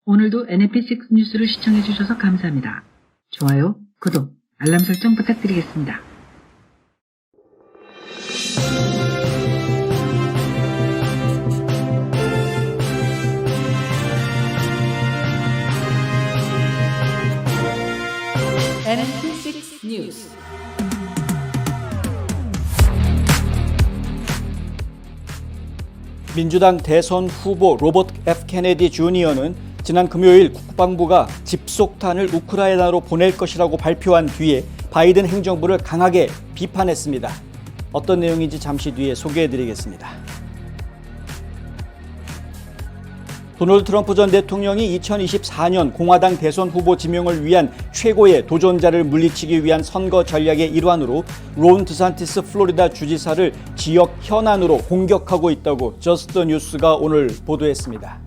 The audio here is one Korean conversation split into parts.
오늘도 NFP6 뉴스를 시청해 주셔서 감사합니다. 좋아요, 구독, 알람 설정 부탁드리겠습니다. NFP6 뉴스. 민주당 대선 후보 로버트 F. 케네디 주니어는 지난 금요일 국방부가 집속탄을 우크라이나로 보낼 것이라고 발표한 뒤에 바이든 행정부를 강하게 비판했습니다. 어떤 내용인지 잠시 뒤에 소개해드리겠습니다. 도널드 트럼프 전 대통령이 2024년 공화당 대선 후보 지명을 위한 최고의 도전자를 물리치기 위한 선거 전략의 일환으로 론 드산티스 플로리다 주지사를 지역 현안으로 공격하고 있다고 저스트 뉴스가 오늘 보도했습니다.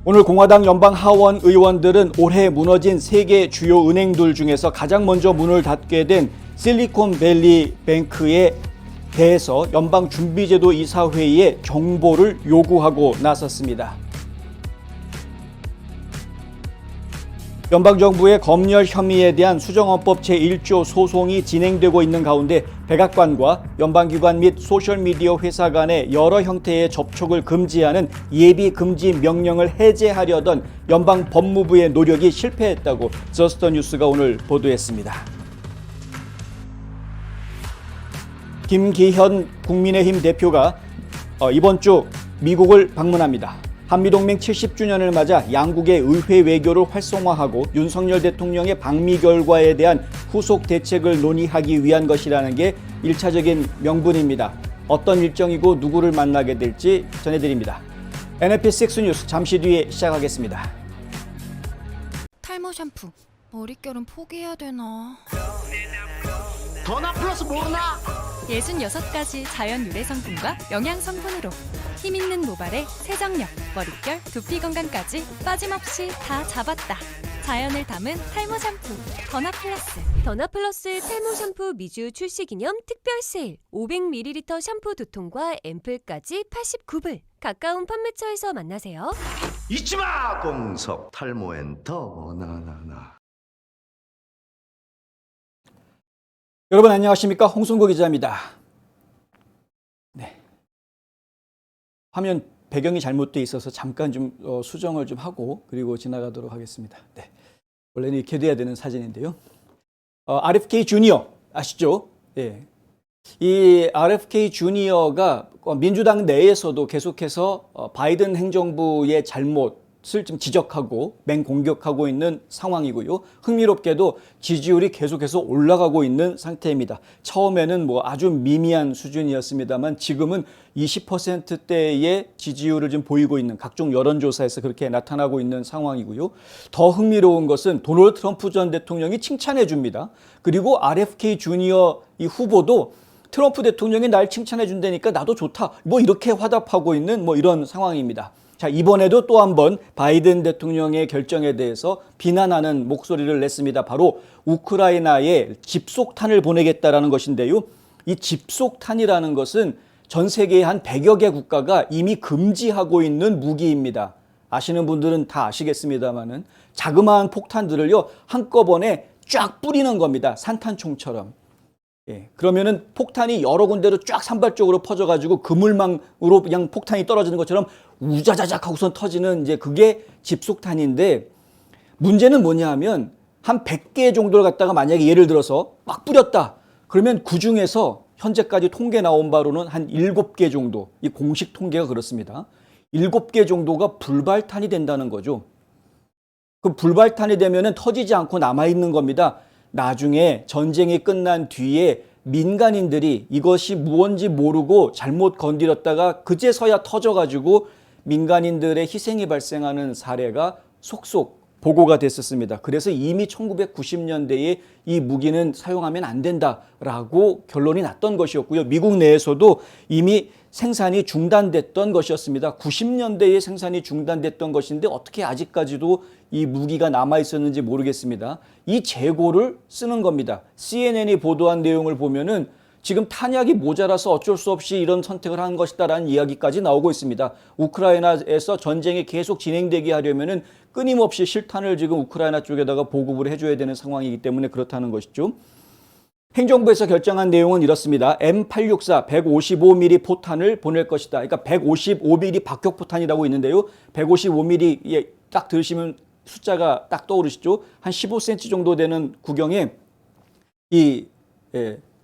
오늘 공화당 연방 하원 의원들은 올해 무너진 세계 주요 은행들 중에서 가장 먼저 문을 닫게 된 실리콘밸리 뱅크에 대해서 연방준비제도 이사회에 정보를 요구하고 나섰습니다. 연방정부의 검열 혐의에 대한 수정헌법 제1조 소송이 진행되고 있는 가운데 백악관과 연방기관 및 소셜미디어 회사 간의 여러 형태의 접촉을 금지하는 예비금지 명령을 해제하려던 연방 법무부의 노력이 실패했다고 저스트 뉴스가 오늘 보도했습니다. 김기현 국민의힘 대표가 이번 주 미국을 방문합니다. 한미동맹 70주년을 맞아 양국의 의회 외교를 활성화하고 윤석열 대통령의 방미 결과에 대한 후속 대책을 논의하기 위한 것이라는 게 1차적인 명분입니다. 어떤 일정이고 누구를 만나게 될지 전해드립니다. NFP6 뉴스 잠시 뒤에 시작하겠습니다. 탈모 샴푸, 머릿결은 포기해야 되나? 더나 플러스 모르나? 66가지 자연 유래 성분과 영양 성분으로 힘있는 모발에 세정력, 머릿결, 두피 건강까지 빠짐없이 다 잡았다. 자연을 담은 탈모 샴푸, 더나 플러스. 더나 플러스 탈모 샴푸 미주 출시 기념 특별 세일 500ml 샴푸 2통과 앰플까지 89불. 가까운 판매처에서 만나세요. 잊지마 공석 탈모엔 더 나나나. 여러분 안녕하십니까? 홍순구 기자입니다. 네. 화면 배경이 잘못되어 있어서 잠깐 좀 수정을 좀 하고 그리고 지나가도록 하겠습니다. 네. 원래는 이렇게 돼야 되는 사진인데요. RFK 주니어 아시죠? 예. 이 RFK 주니어가 민주당 내에서도 계속해서 바이든 행정부의 잘못을 좀 지적하고 맹공격하고 있는 상황이고요. 흥미롭게도 지지율이 계속해서 올라가고 있는 상태입니다. 처음에는 아주 미미한 수준이었습니다만 지금은 20%대의 지지율을 좀 보이고 있는 각종 여론조사에서 그렇게 나타나고 있는 상황이고요. 더 흥미로운 것은 도널드 트럼프 전 대통령이 칭찬해 줍니다. 그리고 RFK 주니어 이 후보도 트럼프 대통령이 날 칭찬해 준다니까 나도 좋다. 이렇게 화답하고 있는 이런 상황입니다. 자, 이번에도 또 한 번 바이든 대통령의 결정에 대해서 비난하는 목소리를 냈습니다. 바로 우크라이나에 집속탄을 보내겠다라는 것인데요. 이 집속탄이라는 것은 전 세계의 한 100여 개 국가가 이미 금지하고 있는 무기입니다. 아시는 분들은 다 아시겠습니다만은 자그마한 폭탄들을요 한꺼번에 쫙 뿌리는 겁니다. 산탄총처럼. 예, 그러면은 폭탄이 여러 군데로 쫙 산발적으로 퍼져가지고 그물망으로 그냥 폭탄이 떨어지는 것처럼 우자자작 하고선 터지는 이제 그게 집속탄인데 문제는 뭐냐 하면 한 100개 정도를 갖다가 만약에 예를 들어서 막 뿌렸다. 그러면 그 중에서 현재까지 통계 나온 바로는 한 7개 정도, 이 공식 통계가 그렇습니다. 7개 정도가 불발탄이 된다는 거죠. 그 불발탄이 되면은 터지지 않고 남아있는 겁니다. 나중에 전쟁이 끝난 뒤에 민간인들이 이것이 무언지 모르고 잘못 건드렸다가 그제서야 터져가지고 민간인들의 희생이 발생하는 사례가 속속 보고가 됐었습니다. 그래서 이미 1990년대에 이 무기는 사용하면 안 된다라고 결론이 났던 것이었고요. 미국 내에서도 이미 생산이 중단됐던 것이었습니다. 90년대에 생산이 중단됐던 것인데 어떻게 아직까지도 이 무기가 남아있었는지 모르겠습니다. 이 재고를 쓰는 겁니다. CNN이 보도한 내용을 보면은 지금 탄약이 모자라서 어쩔 수 없이 이런 선택을 한 것이다라는 이야기까지 나오고 있습니다. 우크라이나에서 전쟁이 계속 진행되게 하려면은 끊임없이 실탄을 지금 우크라이나 쪽에다가 보급을 해줘야 되는 상황이기 때문에 그렇다는 것이죠. 행정부에서 결정한 내용은 이렇습니다. M864 155mm 포탄을 보낼 것이다. 그러니까 155mm 박격포탄이라고 있는데요. 155mm에 딱 들으시면 숫자가 딱 떠오르시죠. 한 15cm 정도 되는 구경에 이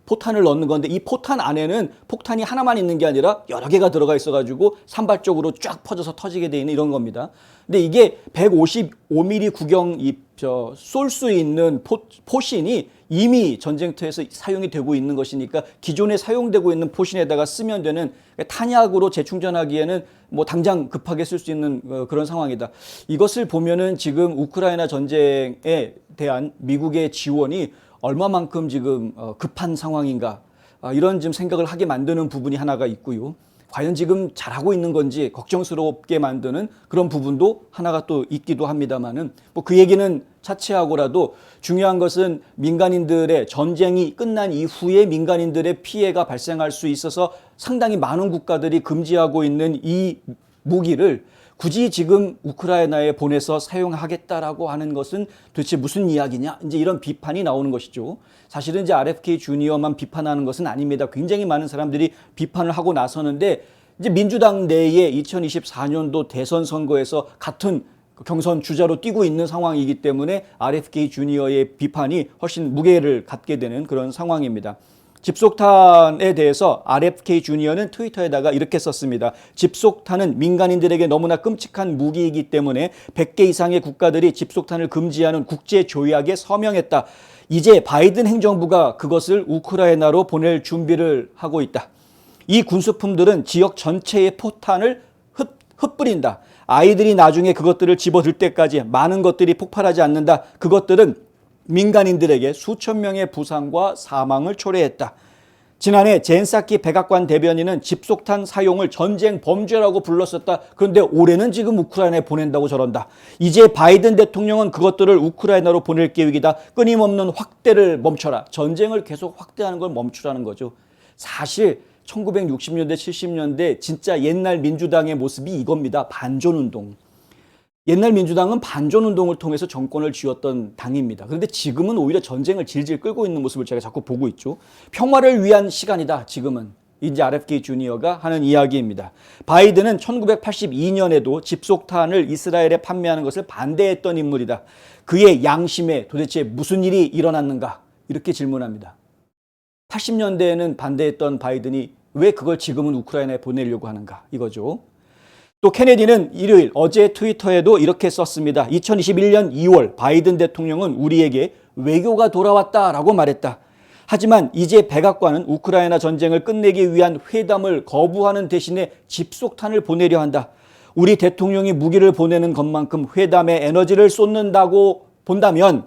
포탄을 넣는 건데 이 포탄 안에는 폭탄이 하나만 있는 게 아니라 여러 개가 들어가 있어가지고 산발적으로 쫙 퍼져서 터지게 돼 있는 이런 겁니다. 근데 이게 155mm 구경 쏠 수 있는 포신이 이미 전쟁터에서 사용이 되고 있는 것이니까 기존에 사용되고 있는 포신에다가 쓰면 되는 탄약으로 재충전하기에는 뭐 당장 급하게 쓸 수 있는 그런 상황이다. 이것을 보면은 지금 우크라이나 전쟁에 대한 미국의 지원이 얼마만큼 지금 급한 상황인가 이런 좀 생각을 하게 만드는 부분이 하나가 있고요. 과연 지금 잘하고 있는 건지 걱정스럽게 만드는 그런 부분도 하나가 또 있기도 합니다만은 뭐 그 얘기는 차치하고라도 중요한 것은 민간인들의 전쟁이 끝난 이후에 민간인들의 피해가 발생할 수 있어서 상당히 많은 국가들이 금지하고 있는 이 무기를 굳이 지금 우크라이나에 보내서 사용하겠다라고 하는 것은 도대체 무슨 이야기냐? 이제 이런 비판이 나오는 것이죠. 사실은 이제 RFK 주니어만 비판하는 것은 아닙니다. 굉장히 많은 사람들이 비판을 하고 나서는데 이제 민주당 내에 2024년도 대선 선거에서 같은 경선 주자로 뛰고 있는 상황이기 때문에 RFK 주니어의 비판이 훨씬 무게를 갖게 되는 그런 상황입니다. 집속탄에 대해서 RFK 주니어는 트위터에다가 이렇게 썼습니다. 집속탄은 민간인들에게 너무나 끔찍한 무기이기 때문에 100개 이상의 국가들이 집속탄을 금지하는 국제조약에 서명했다. 이제 바이든 행정부가 그것을 우크라이나로 보낼 준비를 하고 있다. 이 군수품들은 지역 전체의 포탄을 흩뿌린다. 아이들이 나중에 그것들을 집어들 때까지 많은 것들이 폭발하지 않는다. 그것들은 민간인들에게 수천 명의 부상과 사망을 초래했다. 지난해 젠사키 백악관 대변인은 집속탄 사용을 전쟁 범죄라고 불렀었다. 그런데 올해는 지금 우크라이나에 보낸다고 저런다. 이제 바이든 대통령은 그것들을 우크라이나로 보낼 계획이다. 끊임없는 확대를 멈춰라. 전쟁을 계속 확대하는 걸 멈추라는 거죠. 사실 1960년대, 70년대 진짜 옛날 민주당의 모습이 이겁니다. 반전운동. 옛날 민주당은 반전운동을 통해서 정권을 쥐었던 당입니다. 그런데 지금은 오히려 전쟁을 질질 끌고 있는 모습을 제가 자꾸 보고 있죠. 평화를 위한 시간이다. 지금은. 이제 RFK 주니어가 하는 이야기입니다. 바이든은 1982년에도 집속탄을 이스라엘에 판매하는 것을 반대했던 인물이다. 그의 양심에 도대체 무슨 일이 일어났는가? 이렇게 질문합니다. 80년대에는 반대했던 바이든이 왜 그걸 지금은 우크라이나에 보내려고 하는가? 이거죠. 또 케네디는 일요일 어제 트위터에도 이렇게 썼습니다. 2021년 2월 바이든 대통령은 우리에게 외교가 돌아왔다라고 말했다. 하지만 이제 백악관은 우크라이나 전쟁을 끝내기 위한 회담을 거부하는 대신에 집속탄을 보내려 한다. 우리 대통령이 무기를 보내는 것만큼 회담에 에너지를 쏟는다고 본다면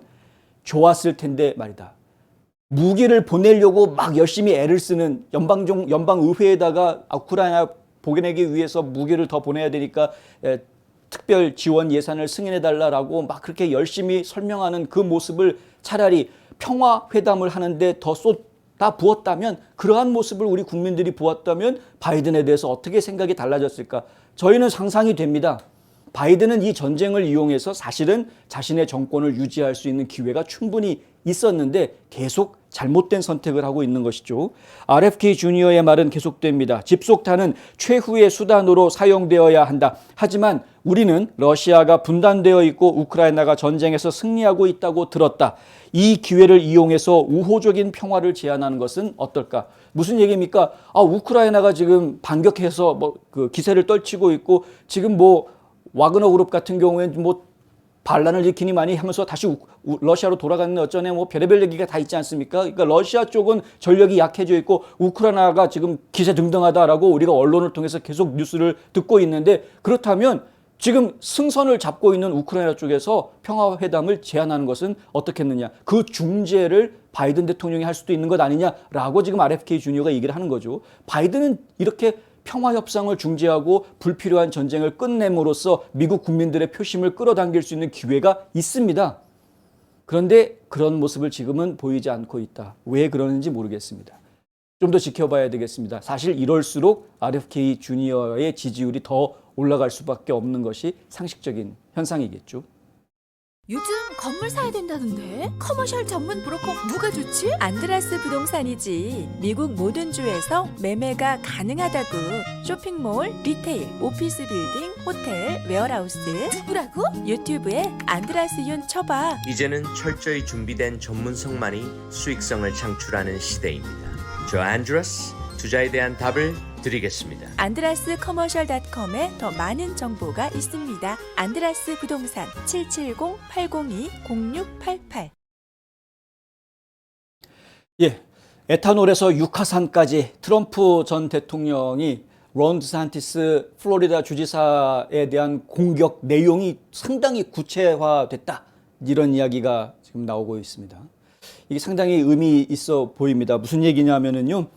좋았을 텐데 말이다. 무기를 보내려고 막 열심히 애를 쓰는 연방의회에다가 우크라이나 보내기 위해서 무기를 더 보내야 되니까 특별 지원 예산을 승인해달라고 막 그렇게 열심히 설명하는 그 모습을 차라리 평화회담을 하는데 더 쏟다 부었다면, 그러한 모습을 우리 국민들이 보았다면 바이든에 대해서 어떻게 생각이 달라졌을까? 저희는 상상이 됩니다. 바이든은 이 전쟁을 이용해서 사실은 자신의 정권을 유지할 수 있는 기회가 충분히 있었는데 계속 잘못된 선택을 하고 있는 것이죠. RFK 주니어의 말은 계속됩니다. 집속탄은 최후의 수단으로 사용되어야 한다. 하지만 우리는 러시아가 분단되어 있고 우크라이나가 전쟁에서 승리하고 있다고 들었다. 이 기회를 이용해서 우호적인 평화를 제안하는 것은 어떨까? 무슨 얘기입니까? 우크라이나가 지금 반격해서 그 기세를 떨치고 있고 지금 와그너 그룹 같은 경우에는 반란을 일으키니 많이 하면서 다시 러시아로 돌아가는 어쩌네 별의별 얘기가 다 있지 않습니까? 그러니까 러시아 쪽은 전력이 약해져 있고 우크라이나가 지금 기세등등하다라고 우리가 언론을 통해서 계속 뉴스를 듣고 있는데, 그렇다면 지금 승선을 잡고 있는 우크라이나 쪽에서 평화회담을 제안하는 것은 어떻겠느냐. 그 중재를 바이든 대통령이 할 수도 있는 것 아니냐라고 지금 RFK 주니어가 얘기를 하는 거죠. 바이든은 이렇게 평화협상을 중재하고 불필요한 전쟁을 끝냄으로써 미국 국민들의 표심을 끌어당길 수 있는 기회가 있습니다. 그런데 그런 모습을 지금은 보이지 않고 있다. 왜 그러는지 모르겠습니다. 좀 더 지켜봐야 되겠습니다. 사실 이럴수록 RFK 주니어의 지지율이 더 올라갈 수밖에 없는 것이 상식적인 현상이겠죠. 요즘 건물 사야 된다는데 커머셜 전문 브로커 누가 좋지? 안드라스 부동산이지. 미국 모든 주에서 매매가 가능하다고. 쇼핑몰, 리테일, 오피스 빌딩, 호텔, 웨어하우스. 누구라고? 유튜브에 안드라스 윤 쳐봐. 이제는 철저히 준비된 전문성만이 수익성을 창출하는 시대입니다. 저 안드라스 투자에 대한 답을 드리겠습니다. 안드라스커머셜닷컴에 더 많은 정보가 있습니다. 안드라스 부동산 770-802-0688. 예, 에탄올에서 육하산까지 트럼프 전 대통령이 론 드산티스 플로리다 주지사에 대한 공격 내용이 상당히 구체화됐다. 이런 이야기가 지금 나오고 있습니다. 이게 상당히 의미 있어 보입니다. 무슨 얘기냐면은요.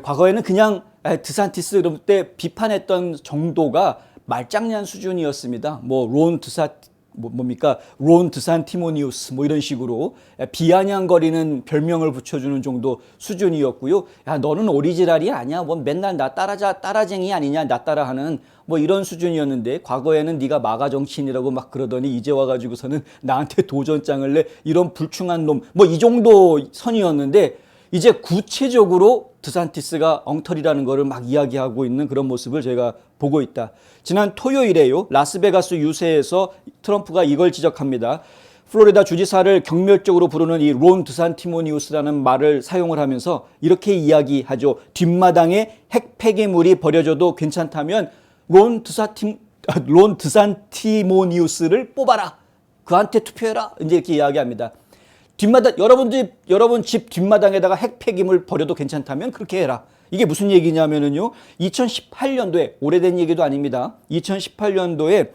과거에는 그냥 드산티스 그럴 때 비판했던 정도가 말장난 수준이었습니다. 론 드산티모니우스 이런 식으로 비아냥거리는 별명을 붙여주는 정도 수준이었고요. 야, 너는 오리지널이 아니야. 맨날 나 따라쟁이 아니냐. 나 따라하는 이런 수준이었는데 과거에는 네가 마가 정치인이라고 막 그러더니 이제 와가지고서는 나한테 도전장을 내. 이런 불충한 놈. 이 정도 선이었는데 이제 구체적으로 드산티스가 엉터리라는 것을 막 이야기하고 있는 그런 모습을 제가 보고 있다. 지난 토요일에요. 라스베가스 유세에서 트럼프가 이걸 지적합니다. 플로리다 주지사를 경멸적으로 부르는 이 론 드산티모니우스라는 말을 사용을 하면서 이렇게 이야기하죠. 뒷마당에 핵 폐기물이 버려져도 괜찮다면 론 드산티모니우스를 뽑아라. 그한테 투표해라. 이제 이렇게 이야기합니다. 여러분 집 뒷마당에다가 핵 폐기물 버려도 괜찮다면 그렇게 해라. 이게 무슨 얘기냐면은요. 2018년도에 오래된 얘기도 아닙니다. 2018년도에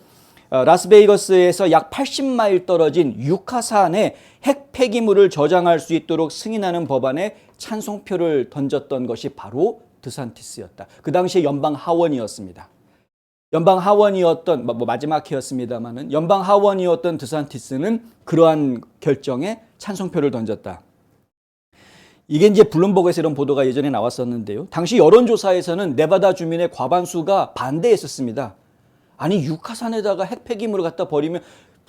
라스베이거스에서 약 80마일 떨어진 유카산에 핵 폐기물을 저장할 수 있도록 승인하는 법안에 찬성표를 던졌던 것이 바로 드산티스였다. 그 당시에 연방 하원이었습니다. 연방 하원이었던 마지막 해였습니다만은 연방 하원이었던 드산티스는 그러한 결정에 찬성표를 던졌다. 이게 이제 블룸버그에서 이런 보도가 예전에 나왔었는데요. 당시 여론조사에서는 네바다 주민의 과반수가 반대했었습니다. 아니 유카산에다가 핵 폐기물을 갖다 버리면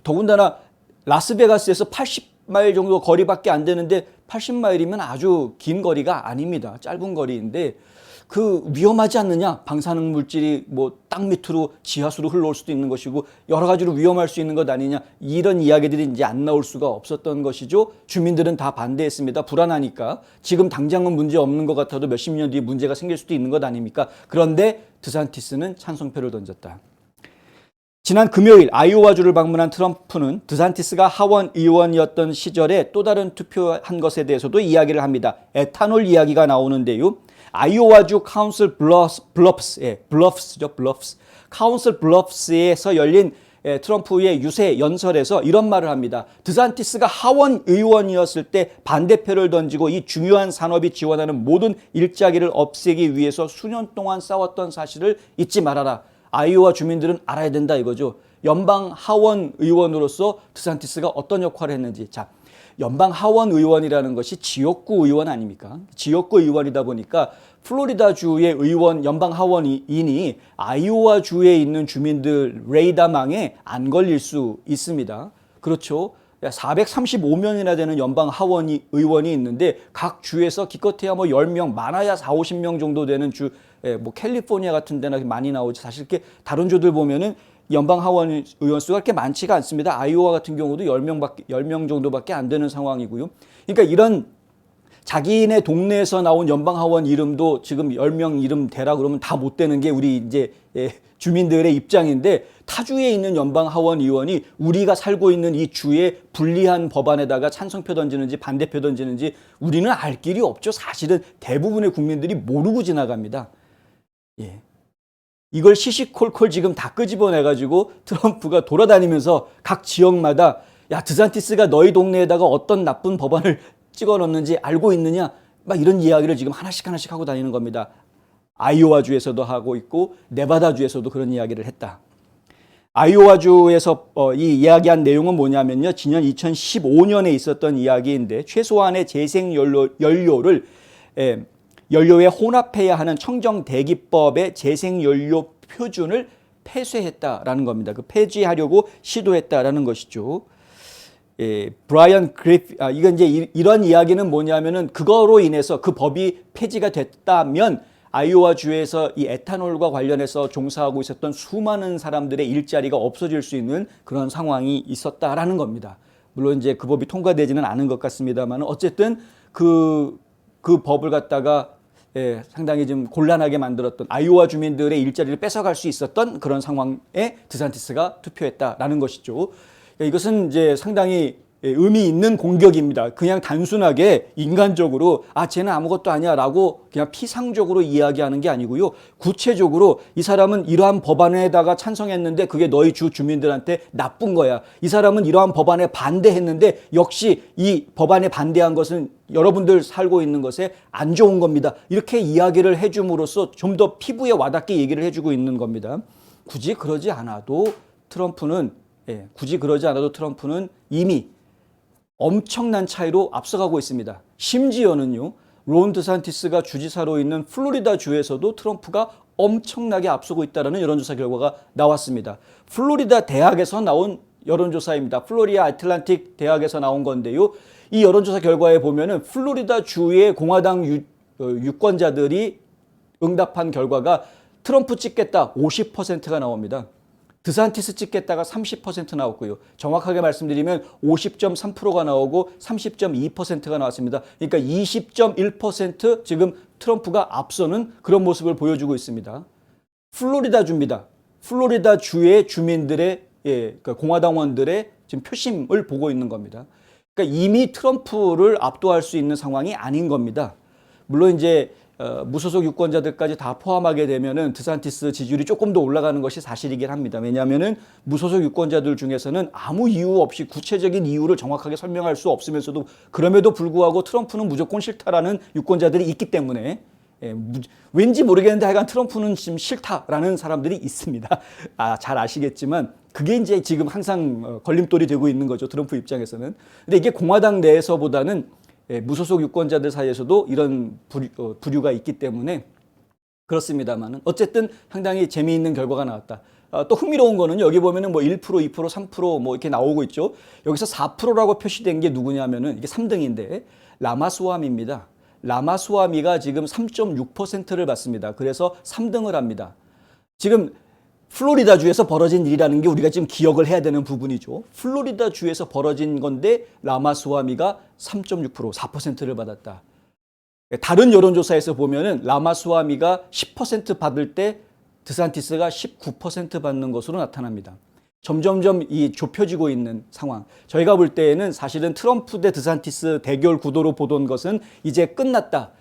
더군다나 라스베가스에서 80마일 정도 거리밖에 안 되는데 80마일이면 아주 긴 거리가 아닙니다. 짧은 거리인데 그 위험하지 않느냐? 방사능 물질이 땅 밑으로 지하수로 흘러올 수도 있는 것이고 여러 가지로 위험할 수 있는 것 아니냐? 이런 이야기들이 이제 안 나올 수가 없었던 것이죠. 주민들은 다 반대했습니다. 불안하니까. 지금 당장은 문제 없는 것 같아도 몇십 년 뒤에 문제가 생길 수도 있는 것 아닙니까? 그런데 드산티스는 찬성표를 던졌다. 지난 금요일 아이오와주를 방문한 트럼프는 드산티스가 하원 의원이었던 시절에 또 다른 투표한 것에 대해서도 이야기를 합니다. 에탄올 이야기가 나오는데요. 아이오와주 카운슬 카운슬 블러프스에서 열린 트럼프의 유세 연설에서 이런 말을 합니다. 드산티스가 하원 의원이었을 때 반대표를 던지고 이 중요한 산업이 지원하는 모든 일자리를 없애기 위해서 수년 동안 싸웠던 사실을 잊지 말아라. 아이오와 주민들은 알아야 된다 이거죠. 연방 하원 의원으로서 드산티스가 어떤 역할을 했는지. 자, 연방 하원 의원이라는 것이 지역구 의원 아닙니까? 지역구 의원이다 보니까 플로리다주의 의원 연방 하원인이 아이오와 주에 있는 주민들 레이더망에 안 걸릴 수 있습니다. 그렇죠. 435명이나 되는 연방 하원 의원이 있는데 각 주에서 기껏해야 10명, 많아야 4, 50명 정도 되는 주, 캘리포니아 같은 데나 많이 나오지. 사실 이렇게 다른 주들 보면은 연방 하원 의원 수가 그렇게 많지가 않습니다. 아이오와 같은 경우도 10명 정도밖에 안 되는 상황이고요. 그러니까 이런 자기네 동네에서 나온 연방 하원 이름도 지금 10명 이름 대라 그러면 다 못 되는 게 우리 이제 주민들의 입장인데 타주에 있는 연방 하원 의원이 우리가 살고 있는 이 주의 불리한 법안에다가 찬성표 던지는지 반대표 던지는지 우리는 알 길이 없죠. 사실은 대부분의 국민들이 모르고 지나갑니다. 예. 이걸 시시콜콜 지금 다 끄집어내가지고 트럼프가 돌아다니면서 각 지역마다 야 드산티스가 너희 동네에다가 어떤 나쁜 법안을 찍어넣는지 알고 있느냐 막 이런 이야기를 지금 하나씩 하고 다니는 겁니다. 아이오와주에서도 하고 있고 네바다주에서도 그런 이야기를 했다. 아이오와주에서 이 이야기한 내용은 뭐냐면요. 지난 2015년에 있었던 이야기인데 최소한의 재생연료를 연료에 혼합해야 하는 청정대기법의 재생연료 표준을 폐쇄했다라는 겁니다. 그 폐지하려고 시도했다라는 것이죠. 브라이언 그리피, 이건 이제 이런 이야기는 뭐냐면은 그거로 인해서 그 법이 폐지가 됐다면 아이오와 주에서 이 에탄올과 관련해서 종사하고 있었던 수많은 사람들의 일자리가 없어질 수 있는 그런 상황이 있었다라는 겁니다. 물론 이제 그 법이 통과되지는 않은 것 같습니다만 어쨌든 그 법을 갖다가 상당히 좀 곤란하게 만들었던 아이오와 주민들의 일자리를 뺏어갈 수 있었던 그런 상황에 드산티스가 투표했다라는 것이죠. 이것은 이제 상당히 의미 있는 공격입니다. 그냥 단순하게 인간적으로 쟤는 아무것도 아니야 라고 그냥 피상적으로 이야기하는 게 아니고요. 구체적으로 이 사람은 이러한 법안에다가 찬성했는데 그게 너희 주 주민들한테 나쁜 거야. 이 사람은 이러한 법안에 반대했는데 역시 이 법안에 반대한 것은 여러분들 살고 있는 것에 안 좋은 겁니다. 이렇게 이야기를 해줌으로써 좀 더 피부에 와닿게 얘기를 해주고 있는 겁니다. 굳이 그러지 않아도 트럼프는 이미 엄청난 차이로 앞서가고 있습니다. 심지어는요, 론 드산티스가 주지사로 있는 플로리다 주에서도 트럼프가 엄청나게 앞서고 있다는 여론조사 결과가 나왔습니다. 플로리다 대학에서 나온 여론조사입니다. 플로리다 애틀랜틱 대학에서 나온 건데요. 이 여론조사 결과에 보면은 플로리다 주의 공화당 유권자들이 응답한 결과가 트럼프 찍겠다 50%가 나옵니다. 드산티스 찍겠다가 30% 나왔고요. 정확하게 말씀드리면 50.3%가 나오고 30.2%가 나왔습니다. 그러니까 20.1% 지금 트럼프가 앞서는 그런 모습을 보여주고 있습니다. 플로리다 주입니다. 플로리다 주의 주민들의 그러니까 공화당원들의 지금 표심을 보고 있는 겁니다. 그러니까 이미 트럼프를 압도할 수 있는 상황이 아닌 겁니다. 물론 이제 무소속 유권자들까지 다 포함하게 되면은 드산티스 지지율이 조금 더 올라가는 것이 사실이긴 합니다. 왜냐하면은 무소속 유권자들 중에서는 아무 이유 없이 구체적인 이유를 정확하게 설명할 수 없으면서도 그럼에도 불구하고 트럼프는 무조건 싫다라는 유권자들이 있기 때문에 왠지 모르겠는데 하여간 트럼프는 지금 싫다라는 사람들이 있습니다. 잘 아시겠지만 그게 이제 지금 항상 걸림돌이 되고 있는 거죠. 트럼프 입장에서는. 근데 이게 공화당 내에서보다는 무소속 유권자들 사이에서도 이런 부류가 있기 때문에 그렇습니다만은 어쨌든 상당히 재미있는 결과가 나왔다. 또 흥미로운 거는 여기 보면은 뭐 1%, 2%, 3% 뭐 이렇게 나오고 있죠. 여기서 4%라고 표시된 게 누구냐면은 이게 3등인데 라마스와미입니다. 라마스와미가 지금 3.6%를 받습니다. 그래서 3등을 합니다. 지금 플로리다 주에서 벌어진 일이라는 게 우리가 지금 기억을 해야 되는 부분이죠. 플로리다 주에서 벌어진 건데 라마스와미가 3.6%, 4%를 받았다. 다른 여론조사에서 보면은 라마스와미가 10% 받을 때 드산티스가 19% 받는 것으로 나타납니다. 점점점 이 좁혀지고 있는 상황. 저희가 볼 때에는 사실은 트럼프 대 드산티스 대결 구도로 보던 것은 이제 끝났다.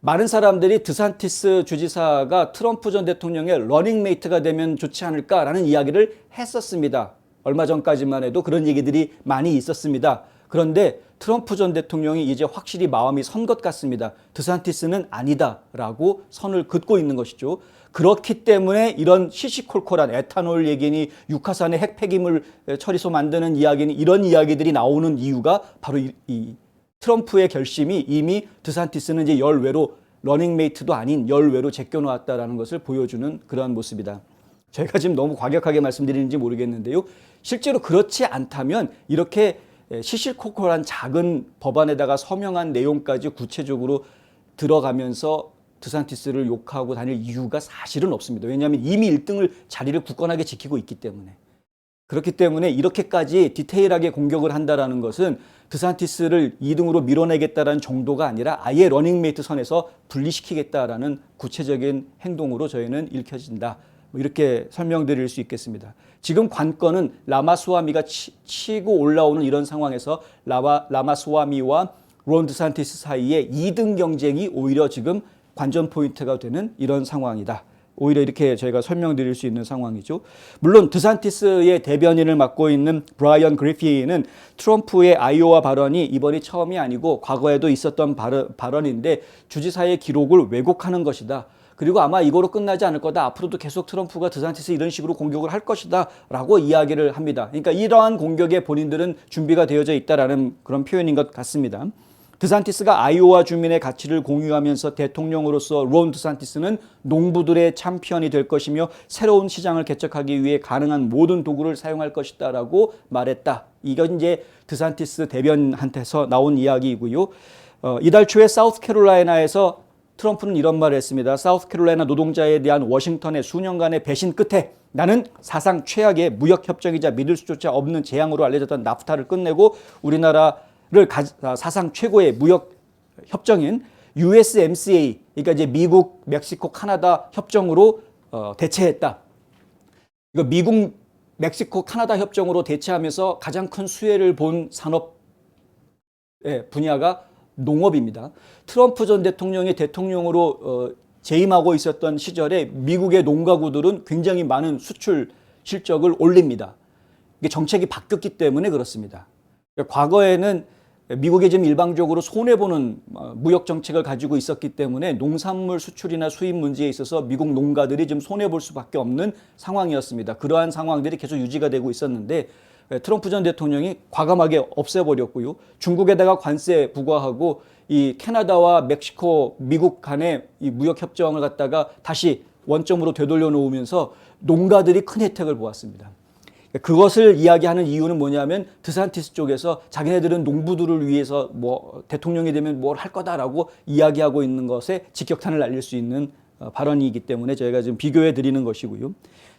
많은 사람들이 드산티스 주지사가 트럼프 전 대통령의 러닝메이트가 되면 좋지 않을까라는 이야기를 했었습니다. 얼마 전까지만 해도 그런 얘기들이 많이 있었습니다. 그런데 트럼프 전 대통령이 이제 확실히 마음이 선 것 같습니다. 드산티스는 아니다라고 선을 긋고 있는 것이죠. 그렇기 때문에 이런 시시콜콜한 에탄올 얘기니 육하산의 핵 폐기물 처리소 만드는 이야기니 이런 이야기들이 나오는 이유가 바로 이 트럼프의 결심이 이미 드산티스는 이제 열외로 러닝메이트도 아닌 열외로 제껴놓았다라는 것을 보여주는 그러한 모습이다. 제가 지금 너무 과격하게 말씀드리는지 모르겠는데요. 실제로 그렇지 않다면 이렇게 시시콜콜한 작은 법안에다가 서명한 내용까지 구체적으로 들어가면서 드산티스를 욕하고 다닐 이유가 사실은 없습니다. 왜냐하면 이미 1등을 자리를 굳건하게 지키고 있기 때문에. 그렇기 때문에 이렇게까지 디테일하게 공격을 한다는 것은 드산티스를 2등으로 밀어내겠다는 정도가 아니라 아예 러닝메이트 선에서 분리시키겠다라는 구체적인 행동으로 저희는 읽혀진다. 이렇게 설명드릴 수 있겠습니다. 지금 관건은 라마스와미가 치고 올라오는 이런 상황에서 라마스와미와 론 드산티스 사이에 2등 경쟁이 오히려 지금 관전 포인트가 되는 이런 상황이다. 오히려 이렇게 저희가 설명드릴 수 있는 상황이죠. 물론 드산티스의 대변인을 맡고 있는 브라이언 그리피는 트럼프의 아이오와 발언이 이번이 처음이 아니고 과거에도 있었던 발언인데 주지사의 기록을 왜곡하는 것이다. 그리고 아마 이거로 끝나지 않을 거다. 앞으로도 계속 트럼프가 드산티스 이런 식으로 공격을 할 것이다 라고 이야기를 합니다. 그러니까 이러한 공격에 본인들은 준비가 되어져 있다라는 그런 표현인 것 같습니다. 드산티스가 아이오와 주민의 가치를 공유하면서 대통령으로서 론 드산티스는 농부들의 챔피언이 될 것이며 새로운 시장을 개척하기 위해 가능한 모든 도구를 사용할 것이다라고 말했다. 이건 이제 드산티스 대변한테서 나온 이야기이고요. 이달 초에 사우스캐롤라이나에서 트럼프는 이런 말을 했습니다. 사우스캐롤라이나 노동자에 대한 워싱턴의 수년간의 배신 끝에 나는 사상 최악의 무역협정이자 믿을 수조차 없는 재앙으로 알려졌던 나프타를 끝내고 우리나라를 사상 최고의 무역협정인 USMCA, 그러니까 이제 미국, 멕시코, 카나다 협정으로 대체했다. 이거 미국, 멕시코, 카나다 협정으로 대체하면서 가장 큰 수혜를 본 산업 분야가 농업입니다. 트럼프 전 대통령이 대통령으로 재임하고 있었던 시절에 미국의 농가구들은 굉장히 많은 수출 실적을 올립니다. 이게 정책이 바뀌었기 때문에 그렇습니다. 과거에는 미국이 지금 일방적으로 손해보는 무역 정책을 가지고 있었기 때문에 농산물 수출이나 수입 문제에 있어서 미국 농가들이 지금 손해볼 수밖에 없는 상황이었습니다. 그러한 상황들이 계속 유지가 되고 있었는데 트럼프 전 대통령이 과감하게 없애버렸고요. 중국에다가 관세 부과하고 이 캐나다와 멕시코, 미국 간의 이 무역 협정을 갖다가 다시 원점으로 되돌려 놓으면서 농가들이 큰 혜택을 보았습니다. 그것을 이야기하는 이유는 뭐냐면 드산티스 쪽에서 자기네들은 농부들을 위해서 뭐 대통령이 되면 뭘 할 거다라고 이야기하고 있는 것에 직격탄을 날릴 수 있는 발언이기 때문에 저희가 지금 비교해 드리는 것이고요.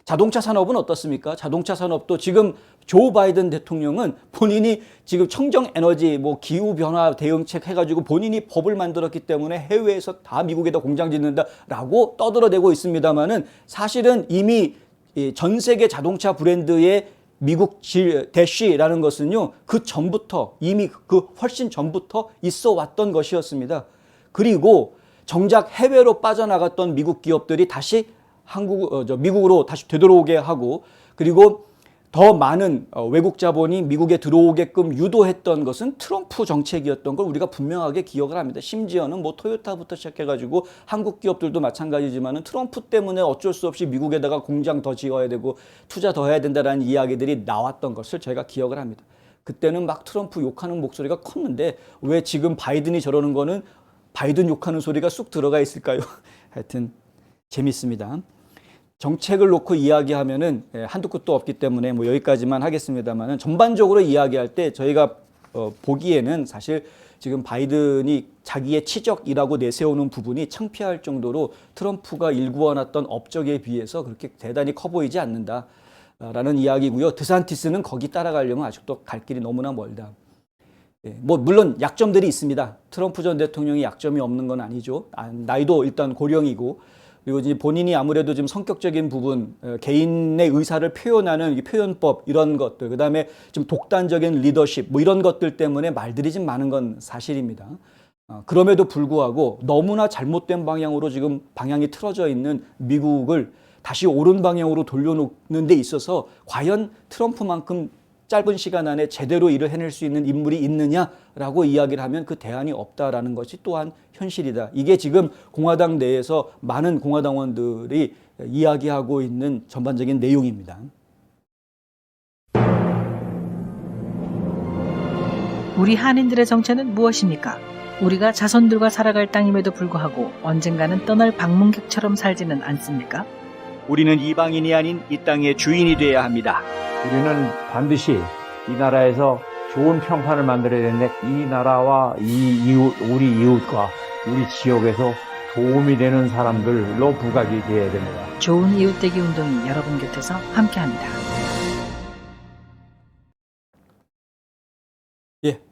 자동차 산업은 어떻습니까? 자동차 산업도 지금 조 바이든 대통령은 본인이 지금 청정 에너지, 뭐 기후 변화 대응책 해가지고 본인이 법을 만들었기 때문에 해외에서 다 미국에다 공장 짓는다라고 떠들어대고 있습니다만은 사실은 이미 전 세계 자동차 브랜드의 미국 대쉬라는 것은요, 그 전부터 이미 그 훨씬 전부터 있어 왔던 것이었습니다. 그리고 정작 해외로 빠져나갔던 미국 기업들이 다시 미국으로 다시 되돌아오게 하고, 그리고 더 많은 외국 자본이 미국에 들어오게끔 유도했던 것은 트럼프 정책이었던 걸 우리가 분명하게 기억을 합니다. 심지어는 뭐 토요타부터 시작해가지고 한국 기업들도 마찬가지지만은 트럼프 때문에 어쩔 수 없이 미국에다가 공장 더 지어야 되고 투자 더 해야 된다라는 이야기들이 나왔던 것을 저희가 기억을 합니다. 그때는 막 트럼프 욕하는 목소리가 컸는데 왜 지금 바이든이 저러는 거는 바이든 욕하는 소리가 쑥 들어가 있을까요? 하여튼 재밌습니다. 정책을 놓고 이야기하면은 한두 끝도 없기 때문에 뭐 여기까지만 하겠습니다만은 전반적으로 이야기할 때 저희가 보기에는 사실 지금 바이든이 자기의 치적이라고 내세우는 부분이 창피할 정도로 트럼프가 일구어놨던 업적에 비해서 그렇게 대단히 커 보이지 않는다라는 이야기고요. 드산티스는 거기 따라가려면 아직도 갈 길이 너무나 멀다. 뭐 물론 약점들이 있습니다. 트럼프 전 대통령이 약점이 없는 건 아니죠. 나이도 일단 고령이고, 그리고 이제 본인이 아무래도 좀 성격적인 부분, 개인의 의사를 표현하는 이 표현법 이런 것들, 그다음에 좀 독단적인 리더십 뭐 이런 것들 때문에 말들이 좀 많은 건 사실입니다. 그럼에도 불구하고 너무나 잘못된 방향으로 지금 방향이 틀어져 있는 미국을 다시 옳은 방향으로 돌려놓는 데 있어서 과연 트럼프만큼 짧은 시간 안에 제대로 일을 해낼 수 있는 인물이 있느냐라고 이야기를 하면 그 대안이 없다라는 것이 또한 현실이다. 이게 지금 공화당 내에서 많은 공화당원들이 이야기하고 있는 전반적인 내용입니다. 우리 한인들의 정체는 무엇입니까? 우리가 자손들과 살아갈 땅임에도 불구하고 언젠가는 떠날 방문객처럼 살지는 않습니까? 우리는 이방인이 아닌 이 땅의 주인이 되어야 합니다. 우리는 반드시 이 나라에서 좋은 평판을 만들어야 되는데 이 나라와 우리 이웃과 우리 지역에서 도움이 되는 사람들로 부각이 되어야 됩니다. 좋은 이웃되기 운동이 여러분 곁에서 함께합니다.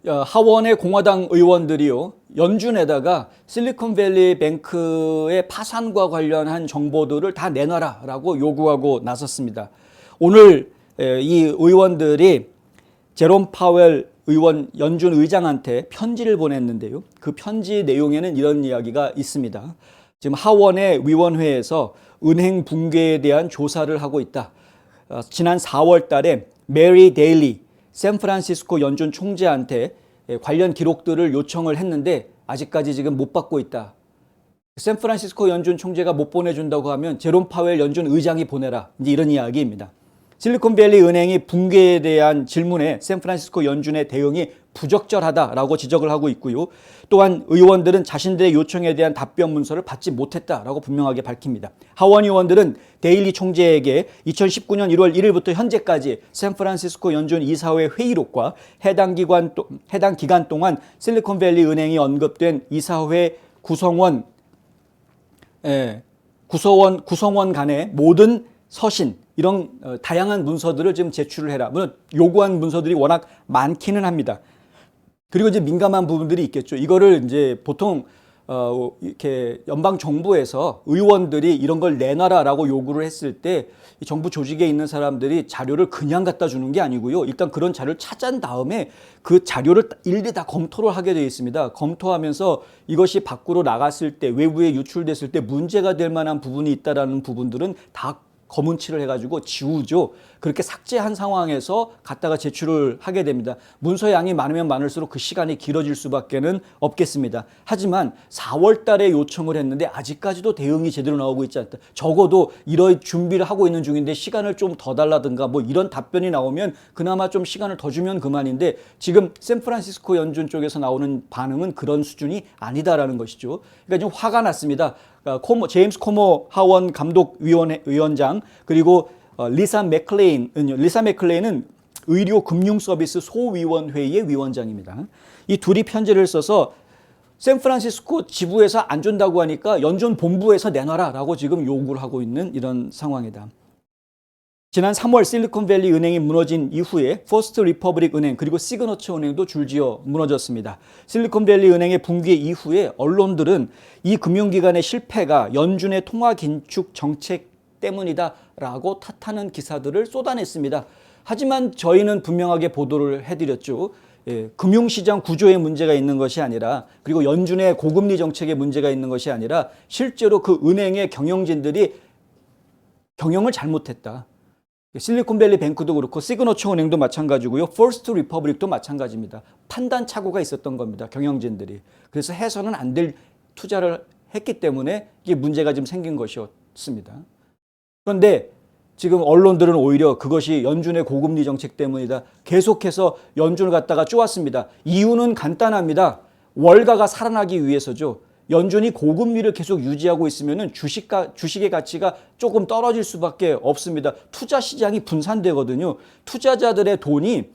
하원의 공화당 의원들이요, 연준에다가 실리콘밸리 뱅크의 파산과 관련한 정보들을 다 내놔라라고 요구하고 나섰습니다. 오늘 이 의원들이 제롬 파웰 의원 연준 의장한테 편지를 보냈는데요. 그 편지 내용에는 이런 이야기가 있습니다. 지금 하원의 위원회에서 은행 붕괴에 대한 조사를 하고 있다. 지난 4월 달에 메리 데일리 샌프란시스코 연준 총재한테 관련 기록들을 요청을 했는데 아직까지 지금 못 받고 있다. 샌프란시스코 연준 총재가 못 보내준다고 하면 제롬 파웰 연준 의장이 보내라. 이제 이런 이야기입니다. 실리콘밸리 은행이 붕괴에 대한 질문에 샌프란시스코 연준의 대응이 부적절하다라고 지적을 하고 있고요. 또한 의원들은 자신들의 요청에 대한 답변 문서를 받지 못했다라고 분명하게 밝힙니다. 하원 의원들은 데일리 총재에게 2019년 1월 1일부터 현재까지 샌프란시스코 연준 이사회 회의록과 해당 기간 동안 실리콘밸리 은행이 언급된 이사회 구성원 간의 모든 서신 이런 다양한 문서들을 지금 제출을 해라. 물론 요구한 문서들이 워낙 많기는 합니다. 그리고 이제 민감한 부분들이 있겠죠. 이거를 이제 보통 이렇게 연방 정부에서 의원들이 이런 걸 내놔라라고 요구를 했을 때 이 정부 조직에 있는 사람들이 자료를 그냥 갖다 주는 게 아니고요. 일단 그런 자료를 찾은 다음에 그 자료를 일일이 다 검토를 하게 되어 있습니다. 검토하면서 이것이 밖으로 나갔을 때, 외부에 유출됐을 때 문제가 될 만한 부분이 있다라는 부분들은 다 검은칠을 해가지고 지우죠. 그렇게 삭제한 상황에서 갖다가 제출을 하게 됩니다. 문서 양이 많으면 많을수록 그 시간이 길어질 수밖에는 없겠습니다. 하지만 4월 달에 요청을 했는데 아직까지도 대응이 제대로 나오고 있지 않다. 적어도 이런 준비를 하고 있는 중인데 시간을 좀 더 달라든가 뭐 이런 답변이 나오면 그나마 좀 시간을 더 주면 그만인데 지금 샌프란시스코 연준 쪽에서 나오는 반응은 그런 수준이 아니다라는 것이죠. 그러니까 좀 화가 났습니다. 제임스 코모 하원 감독위원장 그리고 리사 맥클레인은 의료 금융 서비스 소위원회의 위원장입니다. 이 둘이 편지를 써서 샌프란시스코 지부에서 안 준다고 하니까 연준 본부에서 내놔라라고 지금 요구를 하고 있는 이런 상황이다. 지난 3월 실리콘밸리 은행이 무너진 이후에 퍼스트 리퍼블릭 은행 그리고 시그너처 은행도 줄지어 무너졌습니다. 실리콘밸리 은행의 붕괴 이후에 언론들은 이 금융기관의 실패가 연준의 통화 긴축 정책 때문이다라고 탓하는 기사들을 쏟아냈습니다. 하지만 저희는 분명하게 보도를 해드렸죠. 금융시장 구조에 문제가 있는 것이 아니라 그리고 연준의 고금리 정책에 문제가 있는 것이 아니라 실제로 그 은행의 경영진들이 경영을 잘못했다. 실리콘밸리 뱅크도 그렇고 시그너처 은행도 마찬가지고요. 퍼스트 리퍼블릭도 마찬가지입니다. 판단 착오가 있었던 겁니다. 경영진들이. 그래서 해서는 안 될 투자를 했기 때문에 이게 문제가 좀 생긴 것이었습니다. 그런데 지금 언론들은 오히려 그것이 연준의 고금리 정책 때문이다. 계속해서 연준을 갖다가 쪼았습니다. 이유는 간단합니다. 월가가 살아나기 위해서죠. 연준이 고금리를 계속 유지하고 있으면 주식의 가치가 조금 떨어질 수밖에 없습니다. 투자 시장이 분산되거든요. 투자자들의 돈이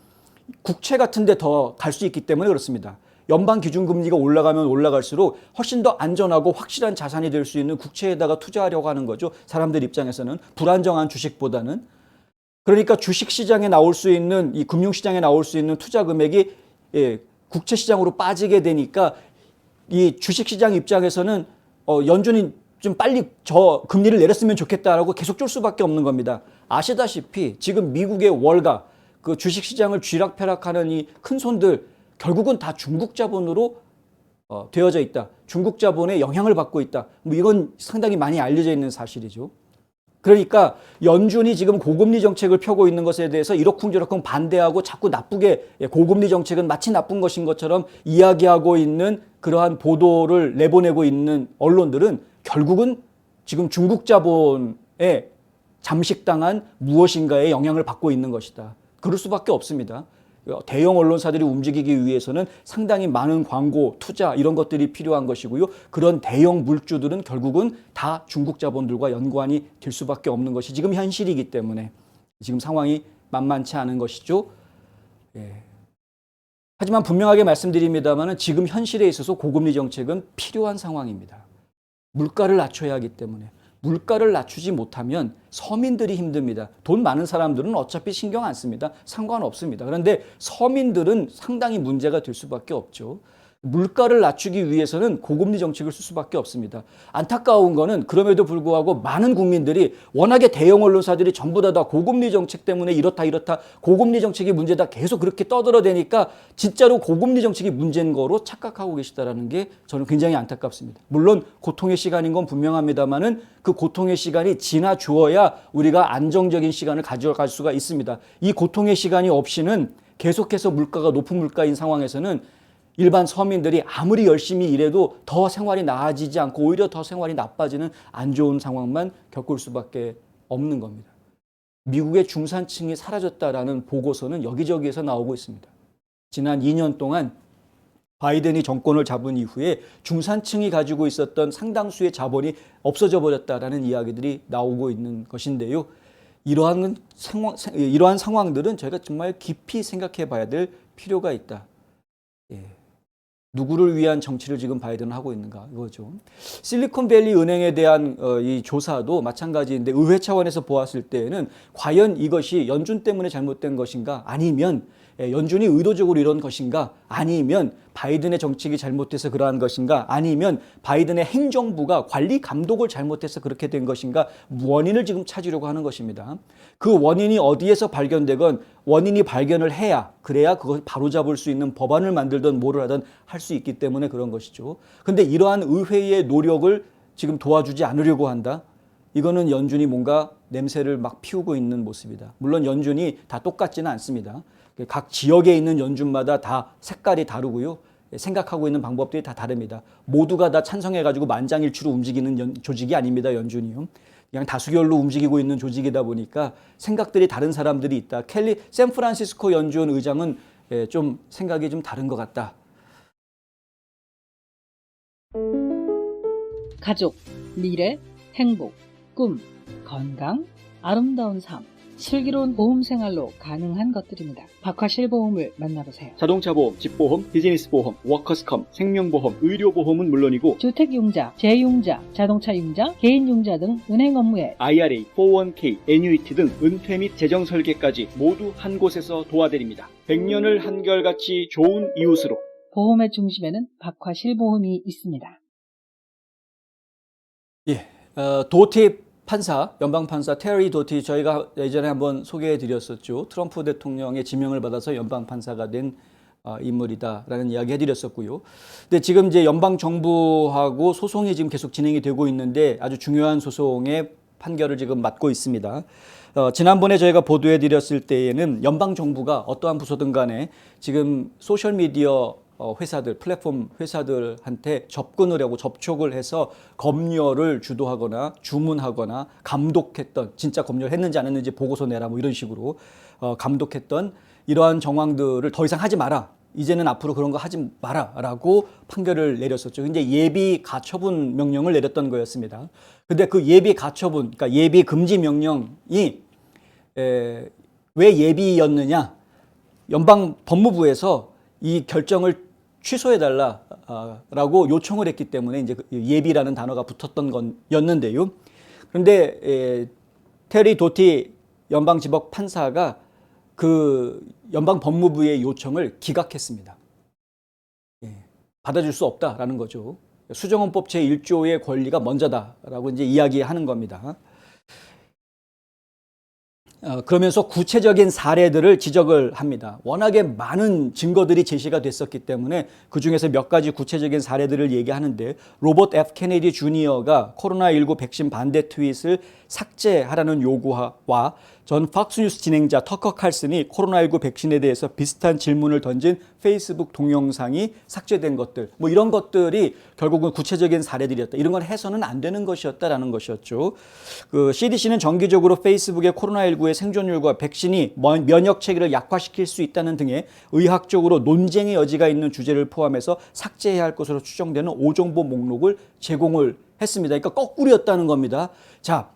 국채 같은 데 더 갈 수 있기 때문에 그렇습니다. 연방 기준금리가 올라가면 올라갈수록 훨씬 더 안전하고 확실한 자산이 될 수 있는 국채에다가 투자하려고 하는 거죠. 사람들 입장에서는 불안정한 주식보다는. 그러니까 주식시장에 나올 수 있는 이 금융시장에 나올 수 있는 투자 금액이 국채시장으로 빠지게 되니까 이 주식시장 입장에서는 연준이 좀 빨리 저 금리를 내렸으면 좋겠다라고 계속 쫄 수밖에 없는 겁니다. 아시다시피 지금 미국의 월가 그 주식시장을 쥐락펴락하는 이 큰 손들 결국은 다 중국 자본으로 되어져 있다. 중국 자본의 영향을 받고 있다. 뭐 이건 상당히 많이 알려져 있는 사실이죠. 그러니까 연준이 지금 고금리 정책을 펴고 있는 것에 대해서 이러쿵저러쿵 반대하고 자꾸 나쁘게 고금리 정책은 마치 나쁜 것인 것처럼 이야기하고 있는 그러한 보도를 내보내고 있는 언론들은 결국은 지금 중국 자본에 잠식당한 무엇인가에 영향을 받고 있는 것이다. 그럴 수밖에 없습니다. 대형 언론사들이 움직이기 위해서는 상당히 많은 광고, 투자 이런 것들이 필요한 것이고요. 그런 대형 물주들은 결국은 다 중국 자본들과 연관이 될 수밖에 없는 것이 지금 현실이기 때문에 지금 상황이 만만치 않은 것이죠. 하지만 분명하게 말씀드립니다만 지금 현실에 있어서 고금리 정책은 필요한 상황입니다. 물가를 낮춰야 하기 때문에. 물가를 낮추지 못하면 서민들이 힘듭니다. 돈 많은 사람들은 어차피 신경 안 씁니다. 상관없습니다. 그런데 서민들은 상당히 문제가 될 수밖에 없죠. 물가를 낮추기 위해서는 고금리 정책을 쓸 수밖에 없습니다. 안타까운 거는 그럼에도 불구하고 많은 국민들이 워낙에 대형 언론사들이 전부 다 고금리 정책 때문에 이렇다 고금리 정책이 문제다 계속 그렇게 떠들어대니까 진짜로 고금리 정책이 문제인 거로 착각하고 계시다는 게 저는 굉장히 안타깝습니다. 물론 고통의 시간인 건 분명합니다만은 그 고통의 시간이 지나 주어야 우리가 안정적인 시간을 가져갈 수가 있습니다. 이 고통의 시간이 없이는 계속해서 물가가 높은 물가인 상황에서는 일반 서민들이 아무리 열심히 일해도 더 생활이 나아지지 않고 오히려 더 생활이 나빠지는 안 좋은 상황만 겪을 수밖에 없는 겁니다. 미국의 중산층이 사라졌다라는 보고서는 여기저기에서 나오고 있습니다. 지난 2년 동안 바이든이 정권을 잡은 이후에 중산층이 가지고 있었던 상당수의 자본이 없어져 버렸다라는 이야기들이 나오고 있는 것인데요. 이러한 상황들은 저희가 정말 깊이 생각해 봐야 될 필요가 있다. 누구를 위한 정치를 지금 바이든은 하고 있는가 이거죠. 실리콘밸리 은행에 대한 이 조사도 마찬가지인데 의회 차원에서 보았을 때에는 과연 이것이 연준 때문에 잘못된 것인가 아니면 연준이 의도적으로 이런 것인가 아니면 바이든의 정책이 잘못돼서 그러한 것인가 아니면 바이든의 행정부가 관리 감독을 잘못해서 그렇게 된 것인가 원인을 지금 찾으려고 하는 것입니다. 그 원인이 어디에서 발견되건 원인이 발견을 해야 그래야 그걸 바로잡을 수 있는 법안을 만들든 뭐를 하든 할 수 있기 때문에 그런 것이죠. 그런데 이러한 의회의 노력을 지금 도와주지 않으려고 한다. 이거는 연준이 뭔가 냄새를 막 피우고 있는 모습이다. 물론 연준이 다 똑같지는 않습니다. 각 지역에 있는 연준마다 다 색깔이 다르고요. 생각하고 있는 방법들이 다 다릅니다. 모두가 다 찬성해가지고 만장일치로 움직이는 조직이 아닙니다. 연준이요. 그냥 다수결로 움직이고 있는 조직이다 보니까 생각들이 다른 사람들이 있다. 샌프란시스코 연준 의장은 좀 생각이 좀 다른 것 같다. 가족, 미래, 행복, 꿈, 건강, 아름다운 삶, 슬기로운 보험 생활로 가능한 것들입니다. 박화실보험을 만나보세요. 자동차 보험, 집보험, 비즈니스 보험, 워커스컴, 생명보험, 의료보험은 물론이고 주택융자, 재융자, 자동차융자, 개인융자 등 은행 업무에 IRA, 401k, 애뉴이티 등 은퇴 및 재정 설계까지 모두 한 곳에서 도와드립니다. 100년을 한결같이 좋은 이웃으로. 보험의 중심에는 박화실보험이 있습니다. 도티 판사, 연방판사 테리 도티 저희가 예전에 한번 소개해 드렸었죠. 트럼프 대통령의 지명을 받아서 연방판사가 된 인물이다라는 이야기 해드렸었고요. 근데 지금 이제 연방정부하고 소송이 지금 계속 진행이 되고 있는데 아주 중요한 소송의 판결을 지금 맡고 있습니다. 지난번에 저희가 보도해 드렸을 때에는 연방정부가 어떠한 부서든 간에 지금 소셜미디어 회사들, 플랫폼 회사들한테 접근을 하고 접촉을 해서 검열을 주도하거나 주문하거나 감독했던, 진짜 검열을 했는지 안 했는지 보고서 내라 뭐 이런 식으로 감독했던 이러한 정황들을 더 이상 하지 마라. 이제는 앞으로 그런 거 하지 마라 라고 판결을 내렸었죠. 근데 예비 가처분 명령을 내렸던 거였습니다. 근데 그 예비 가처분, 그러니까 예비 금지 명령이 왜 예비였느냐? 연방 법무부에서 이 결정을 취소해달라라고 요청을 했기 때문에 이제 예비라는 단어가 붙었던 건였는데요. 그런데 테리 도티 연방지법 판사가 그 연방 법무부의 요청을 기각했습니다. 받아줄 수 없다라는 거죠. 수정헌법 제1조의 권리가 먼저다라고 이제 이야기하는 겁니다. 그러면서 구체적인 사례들을 지적을 합니다. 워낙에 많은 증거들이 제시가 됐었기 때문에 그중에서 몇 가지 구체적인 사례들을 얘기하는데 로버트 F. 케네디 주니어가 코로나19 백신 반대 트윗을 삭제하라는 요구와 전 팍스뉴스 진행자 터커 칼슨이 코로나19 백신에 대해서 비슷한 질문을 던진 페이스북 동영상이 삭제된 것들, 뭐 이런 것들이 결국은 구체적인 사례들이었다. 이런 건 해서는 안 되는 것이었다라는 것이었죠. 그 CDC는 정기적으로 페이스북의 코로나19의 생존율과 백신이 면역 체계를 약화시킬 수 있다는 등의 의학적으로 논쟁의 여지가 있는 주제를 포함해서 삭제해야 할 것으로 추정되는 5정보 목록을 제공을 했습니다. 그러니까 거꾸로였다는 겁니다. 자,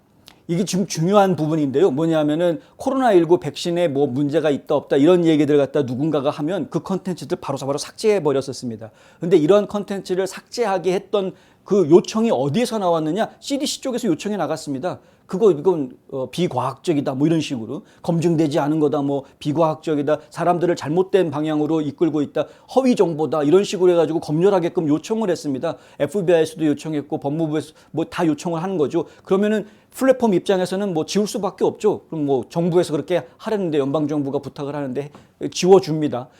이게 지금 중요한 부분인데요. 뭐냐면은 코로나19 백신에 뭐 문제가 있다 없다 이런 얘기들 갖다 누군가가 하면 그 컨텐츠들 바로 삭제해 버렸었습니다. 근데 이런 컨텐츠를 삭제하게 했던 그 요청이 어디에서 나왔느냐? CDC 쪽에서 요청이 나갔습니다. 이건 비과학적이다 뭐 이런 식으로 검증되지 않은 거다 뭐 비과학적이다 사람들을 잘못된 방향으로 이끌고 있다 허위 정보다 이런 식으로 해가지고 검열하게끔 요청을 했습니다. FBI에서도 요청했고 법무부에서 뭐 다 요청을 하는 거죠. 그러면은 플랫폼 입장에서는 뭐 지울 수밖에 없죠. 그럼 뭐 정부에서 그렇게 하려는데 연방 정부가 부탁을 하는데 지워줍니다.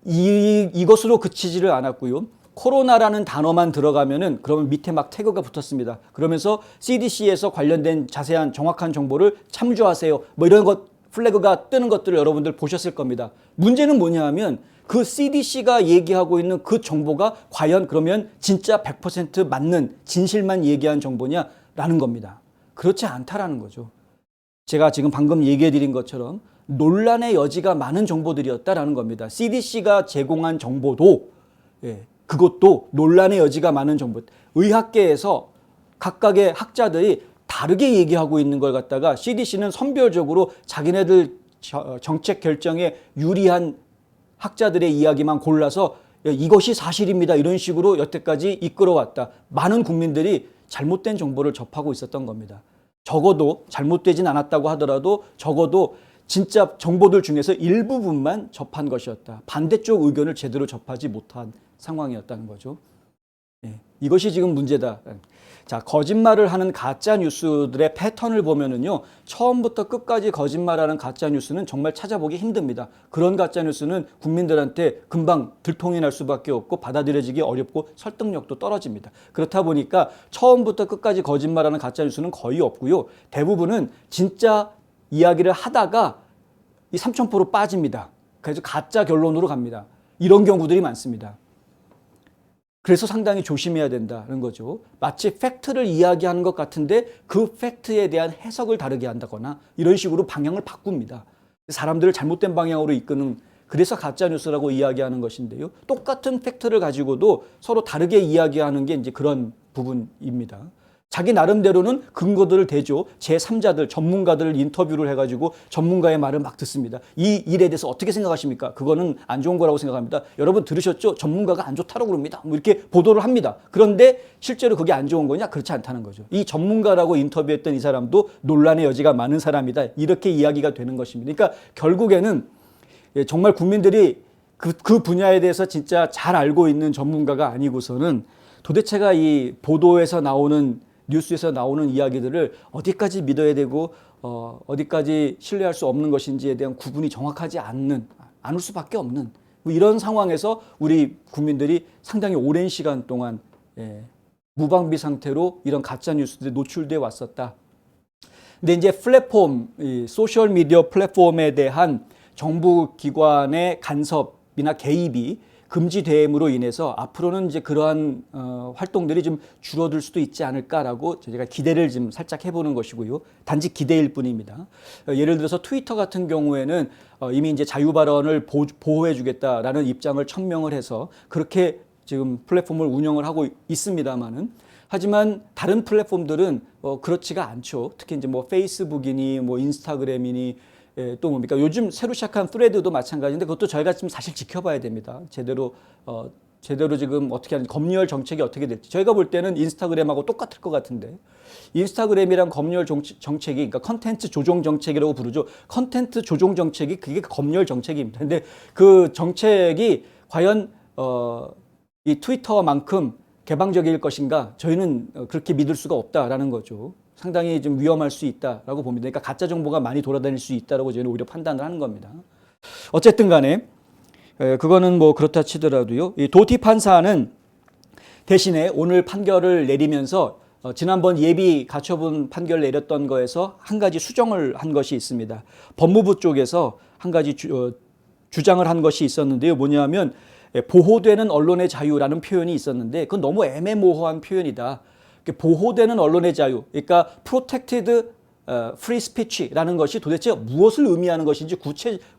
이것으로 그치지를 않았고요. 코로나라는 단어만 들어가면은 그러면 밑에 막 태그가 붙었습니다. 그러면서 CDC에서 관련된 자세한 정확한 정보를 참조하세요. 뭐 이런 것 플래그가 뜨는 것들을 여러분들 보셨을 겁니다. 문제는 뭐냐 하면 그 CDC가 얘기하고 있는 그 정보가 과연 그러면 진짜 100% 맞는 진실만 얘기한 정보냐라는 겁니다. 그렇지 않다라는 거죠. 제가 지금 방금 얘기해 드린 것처럼 논란의 여지가 많은 정보들이었다라는 겁니다. CDC가 제공한 정보도 그것도 논란의 여지가 많은 정보. 의학계에서 각각의 학자들이 다르게 얘기하고 있는 걸 갖다가 CDC는 선별적으로 자기네들 정책 결정에 유리한 학자들의 이야기만 골라서 이것이 사실입니다. 이런 식으로 여태까지 이끌어왔다. 많은 국민들이 잘못된 정보를 접하고 있었던 겁니다. 적어도 잘못되진 않았다고 하더라도 적어도 진짜 정보들 중에서 일부분만 접한 것이었다. 반대쪽 의견을 제대로 접하지 못한 상황이었다는 거죠. 이것이 지금 문제다. 자, 거짓말을 하는 가짜 뉴스들의 패턴을 보면은요, 처음부터 끝까지 거짓말하는 가짜 뉴스는 정말 찾아보기 힘듭니다. 그런 가짜 뉴스는 국민들한테 금방 들통이 날 수밖에 없고 받아들여지기 어렵고 설득력도 떨어집니다. 그렇다 보니까 처음부터 끝까지 거짓말하는 가짜 뉴스는 거의 없고요. 대부분은 진짜 이야기를 하다가 이 3000% 빠집니다. 그래서 가짜 결론으로 갑니다. 이런 경우들이 많습니다. 그래서 상당히 조심해야 된다는 거죠. 마치 팩트를 이야기하는 것 같은데 그 팩트에 대한 해석을 다르게 한다거나 이런 식으로 방향을 바꿉니다. 사람들을 잘못된 방향으로 이끄는, 그래서 가짜뉴스라고 이야기하는 것인데요. 똑같은 팩트를 가지고도 서로 다르게 이야기하는 게 이제 그런 부분입니다. 자기 나름대로는 근거들을 대죠. 제3자들, 전문가들을 인터뷰를 해가지고 전문가의 말을 막 듣습니다. 이 일에 대해서 어떻게 생각하십니까? 그거는 안 좋은 거라고 생각합니다. 여러분 들으셨죠? 전문가가 안 좋다고 그럽니다. 뭐 이렇게 보도를 합니다. 그런데 실제로 그게 안 좋은 거냐? 그렇지 않다는 거죠. 이 전문가라고 인터뷰했던 이 사람도 논란의 여지가 많은 사람이다. 이렇게 이야기가 되는 것입니다. 그러니까 결국에는 정말 국민들이 그 분야에 대해서 진짜 잘 알고 있는 전문가가 아니고서는 도대체가 이 보도에서 나오는 뉴스에서 나오는 이야기들을 어디까지 믿어야 되고 어디까지 신뢰할 수 없는 것인지에 대한 구분이 정확하지 않을 수밖에 없는 이런 상황에서 우리 국민들이 상당히 오랜 시간 동안 무방비 상태로 이런 가짜 뉴스들에 노출돼 왔었다. 근데 이제 플랫폼, 이 소셜 미디어 플랫폼에 대한 정부 기관의 간섭이나 개입이 금지됨으로 인해서 앞으로는 이제 그러한 활동들이 좀 줄어들 수도 있지 않을까라고 제가 기대를 좀 살짝 해보는 것이고요. 단지 기대일 뿐입니다. 예를 들어서 트위터 같은 경우에는 이미 이제 자유 발언을 보호해주겠다라는 입장을 천명을 해서 그렇게 지금 플랫폼을 운영을 하고 있습니다만은, 하지만 다른 플랫폼들은 그렇지가 않죠. 특히 이제 뭐 페이스북이니 뭐 인스타그램이니 또 뭡니까? 요즘 새로 시작한 thread도 마찬가지인데 그것도 저희가 지금 사실 지켜봐야 됩니다. 제대로 지금 어떻게 하는지, 검열 정책이 어떻게 될지. 저희가 볼 때는 인스타그램하고 똑같을 것 같은데, 인스타그램이랑 검열 정책이, 그러니까 컨텐츠 조정 정책이라고 부르죠. 컨텐츠 조정 정책이 그게 검열 정책입니다. 근데 그 정책이 과연 이 트위터만큼 개방적일 것인가? 저희는 그렇게 믿을 수가 없다라는 거죠. 상당히 좀 위험할 수 있다라고 봅니다. 그러니까 가짜 정보가 많이 돌아다닐 수 있다라고 저희는 오히려 판단을 하는 겁니다. 어쨌든 간에 그거는 뭐 그렇다 치더라도요. 이 도티 판사는 대신에 오늘 판결을 내리면서 지난번 예비 가처분 판결 내렸던 거에서 한 가지 수정을 한 것이 있습니다. 법무부 쪽에서 한 가지 주장을 한 것이 있었는데요. 뭐냐면 보호되는 언론의 자유라는 표현이 있었는데 그건 너무 애매모호한 표현이다. 보호되는 언론의 자유, 그러니까 protected free speech라는 것이 도대체 무엇을 의미하는 것인지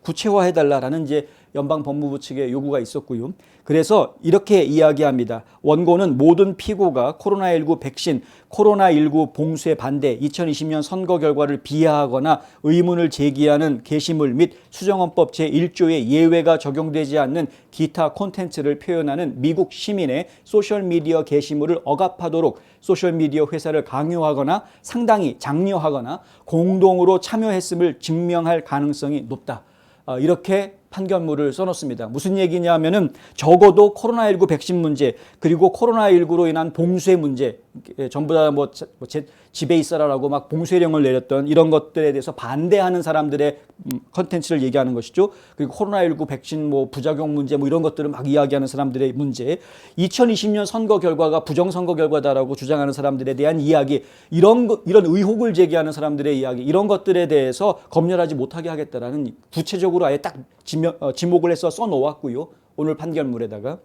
구체화해달라라는 이제 연방 법무부 측의 요구가 있었고요. 그래서 이렇게 이야기합니다. 원고는 모든 피고가 코로나19 백신, 코로나19 봉쇄 반대, 2020년 선거 결과를 비하하거나 의문을 제기하는 게시물 및 수정헌법 제1조의 예외가 적용되지 않는 기타 콘텐츠를 표현하는 미국 시민의 소셜미디어 게시물을 억압하도록 소셜미디어 회사를 강요하거나 상당히 장려하거나 공동으로 참여했음을 증명할 가능성이 높다. 이렇게 판결문을 써놓습니다. 무슨 얘기냐면은 적어도 코로나19 백신 문제, 그리고 코로나19로 인한 봉쇄 문제, 전부 다 집에 있어라라고 막 봉쇄령을 내렸던 이런 것들에 대해서 반대하는 사람들의 컨텐츠를 얘기하는 것이죠. 그리고 코로나19 백신 부작용 문제 이런 것들을 막 이야기하는 사람들의 문제, 2020년 선거 결과가 부정선거 결과다라고 주장하는 사람들에 대한 이야기, 이런 의혹을 제기하는 사람들의 이야기, 이런 것들에 대해서 검열하지 못하게 하겠다라는 구체적으로 아예 딱 지목을 해서 써놓았고요. 오늘 판결문에다가.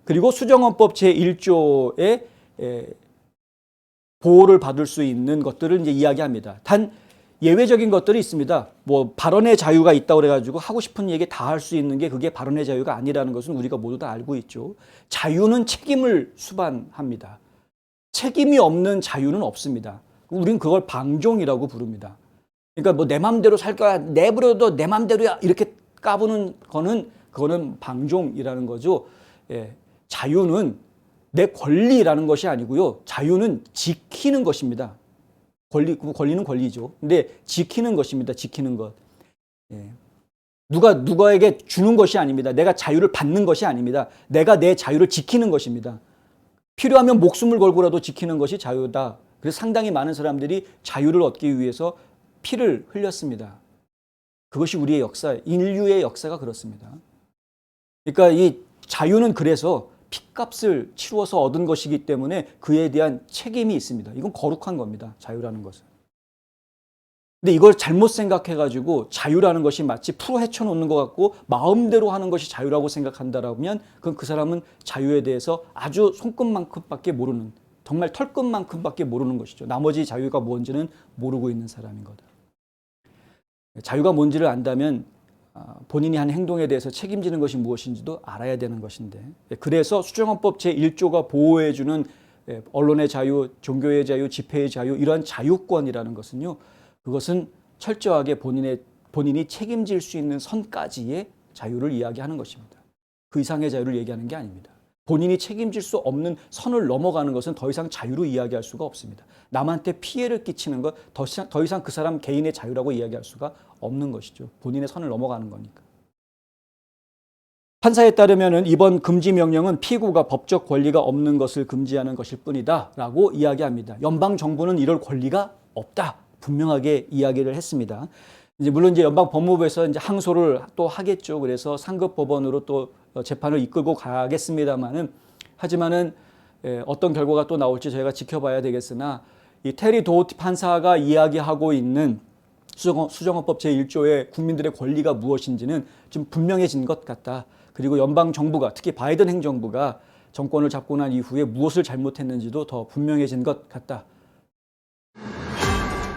그리고 수정헌법 제1조에 보호를 받을 수 있는 것들을 이제 이야기합니다. 단 예외적인 것들이 있습니다. 뭐 발언의 자유가 있다고 그래가지고 하고 싶은 얘기 다 할 수 있는 게 그게 발언의 자유가 아니라는 것은 우리가 모두 다 알고 있죠. 자유는 책임을 수반합니다. 책임이 없는 자유는 없습니다. 우린 그걸 방종이라고 부릅니다. 그러니까 뭐 내 맘대로 살 거야, 내버려도 내 맘대로야 이렇게 까부는 거는 그거는 방종이라는 거죠. 예, 자유는 내 권리라는 것이 아니고요. 자유는 지키는 것입니다. 권리는 권리죠. 근데 지키는 것입니다. 지키는 것. 예. 누가에게 주는 것이 아닙니다. 내가 자유를 받는 것이 아닙니다. 내가 내 자유를 지키는 것입니다. 필요하면 목숨을 걸고라도 지키는 것이 자유다. 그래서 상당히 많은 사람들이 자유를 얻기 위해서 피를 흘렸습니다. 그것이 우리의 역사, 인류의 역사가 그렇습니다. 그러니까 이 자유는 그래서 핏값을 치루어서 얻은 것이기 때문에 그에 대한 책임이 있습니다. 이건 거룩한 겁니다. 자유라는 것은. 근데 이걸 잘못 생각해가지고 자유라는 것이 마치 풀어 헤쳐놓는 것 같고 마음대로 하는 것이 자유라고 생각한다라면 그건 그 사람은 자유에 대해서 아주 손끝만큼밖에 모르는, 정말 털끝만큼밖에 모르는 것이죠. 나머지 자유가 뭔지는 모르고 있는 사람인 거다. 자유가 뭔지를 안다면 본인이 한 행동에 대해서 책임지는 것이 무엇인지도 알아야 되는 것인데, 그래서 수정헌법 제1조가 보호해주는 언론의 자유, 종교의 자유, 집회의 자유, 이러한 자유권이라는 것은요, 그것은 철저하게 본인이 책임질 수 있는 선까지의 자유를 이야기하는 것입니다. 그 이상의 자유를 얘기하는 게 아닙니다. 본인이 책임질 수 없는 선을 넘어가는 것은 더 이상 자유로 이야기할 수가 없습니다. 남한테 피해를 끼치는 것, 더 이상 그 사람 개인의 자유라고 이야기할 수가 없는 것이죠. 본인의 선을 넘어가는 거니까. 판사에 따르면 이번 금지 명령은 피고가 법적 권리가 없는 것을 금지하는 것일 뿐이다 라고 이야기합니다. 연방정부는 이럴 권리가 없다. 분명하게 이야기를 했습니다. 물론 이제 연방법무부에서 이제 항소를 또 하겠죠. 그래서 상급 법원으로 또 재판을 이끌고 가겠습니다만은, 하지만은 어떤 결과가 또 나올지 저희가 지켜봐야 되겠으나, 이 테리 도어티 판사가 이야기하고 있는 수정헌법 제1조의 국민들의 권리가 무엇인지는 좀 분명해진 것 같다. 그리고 연방 정부가, 특히 바이든 행정부가 정권을 잡고 난 이후에 무엇을 잘못했는지도 더 분명해진 것 같다.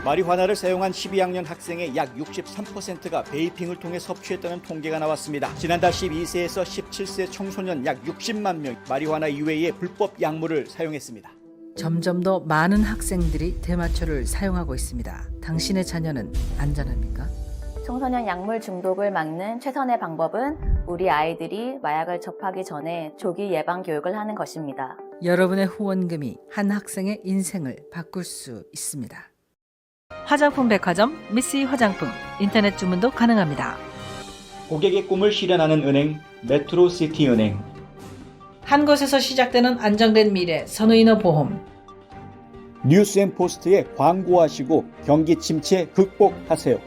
마리화나를 사용한 12학년 학생의 약 63%가 베이핑을 통해 섭취했다는 통계가 나왔습니다. 지난달 12세에서 17세 청소년 약 60만 명 마리화나 이외의 불법 약물을 사용했습니다. 점점 더 많은 학생들이 대마초를 사용하고 있습니다. 당신의 자녀는 안전합니까? 청소년 약물 중독을 막는 최선의 방법은 우리 아이들이 마약을 접하기 전에 조기 예방 교육을 하는 것입니다. 여러분의 후원금이 한 학생의 인생을 바꿀 수 있습니다. 화장품 백화점 미쓰이 화장품, 인터넷 주문도 가능합니다. 고객의 꿈을 실현하는 은행 메트로시티은행. 한 곳에서 시작되는 안정된 미래 선우인어 보험. 뉴스앤포스트에 광고하시고 경기 침체 극복하세요.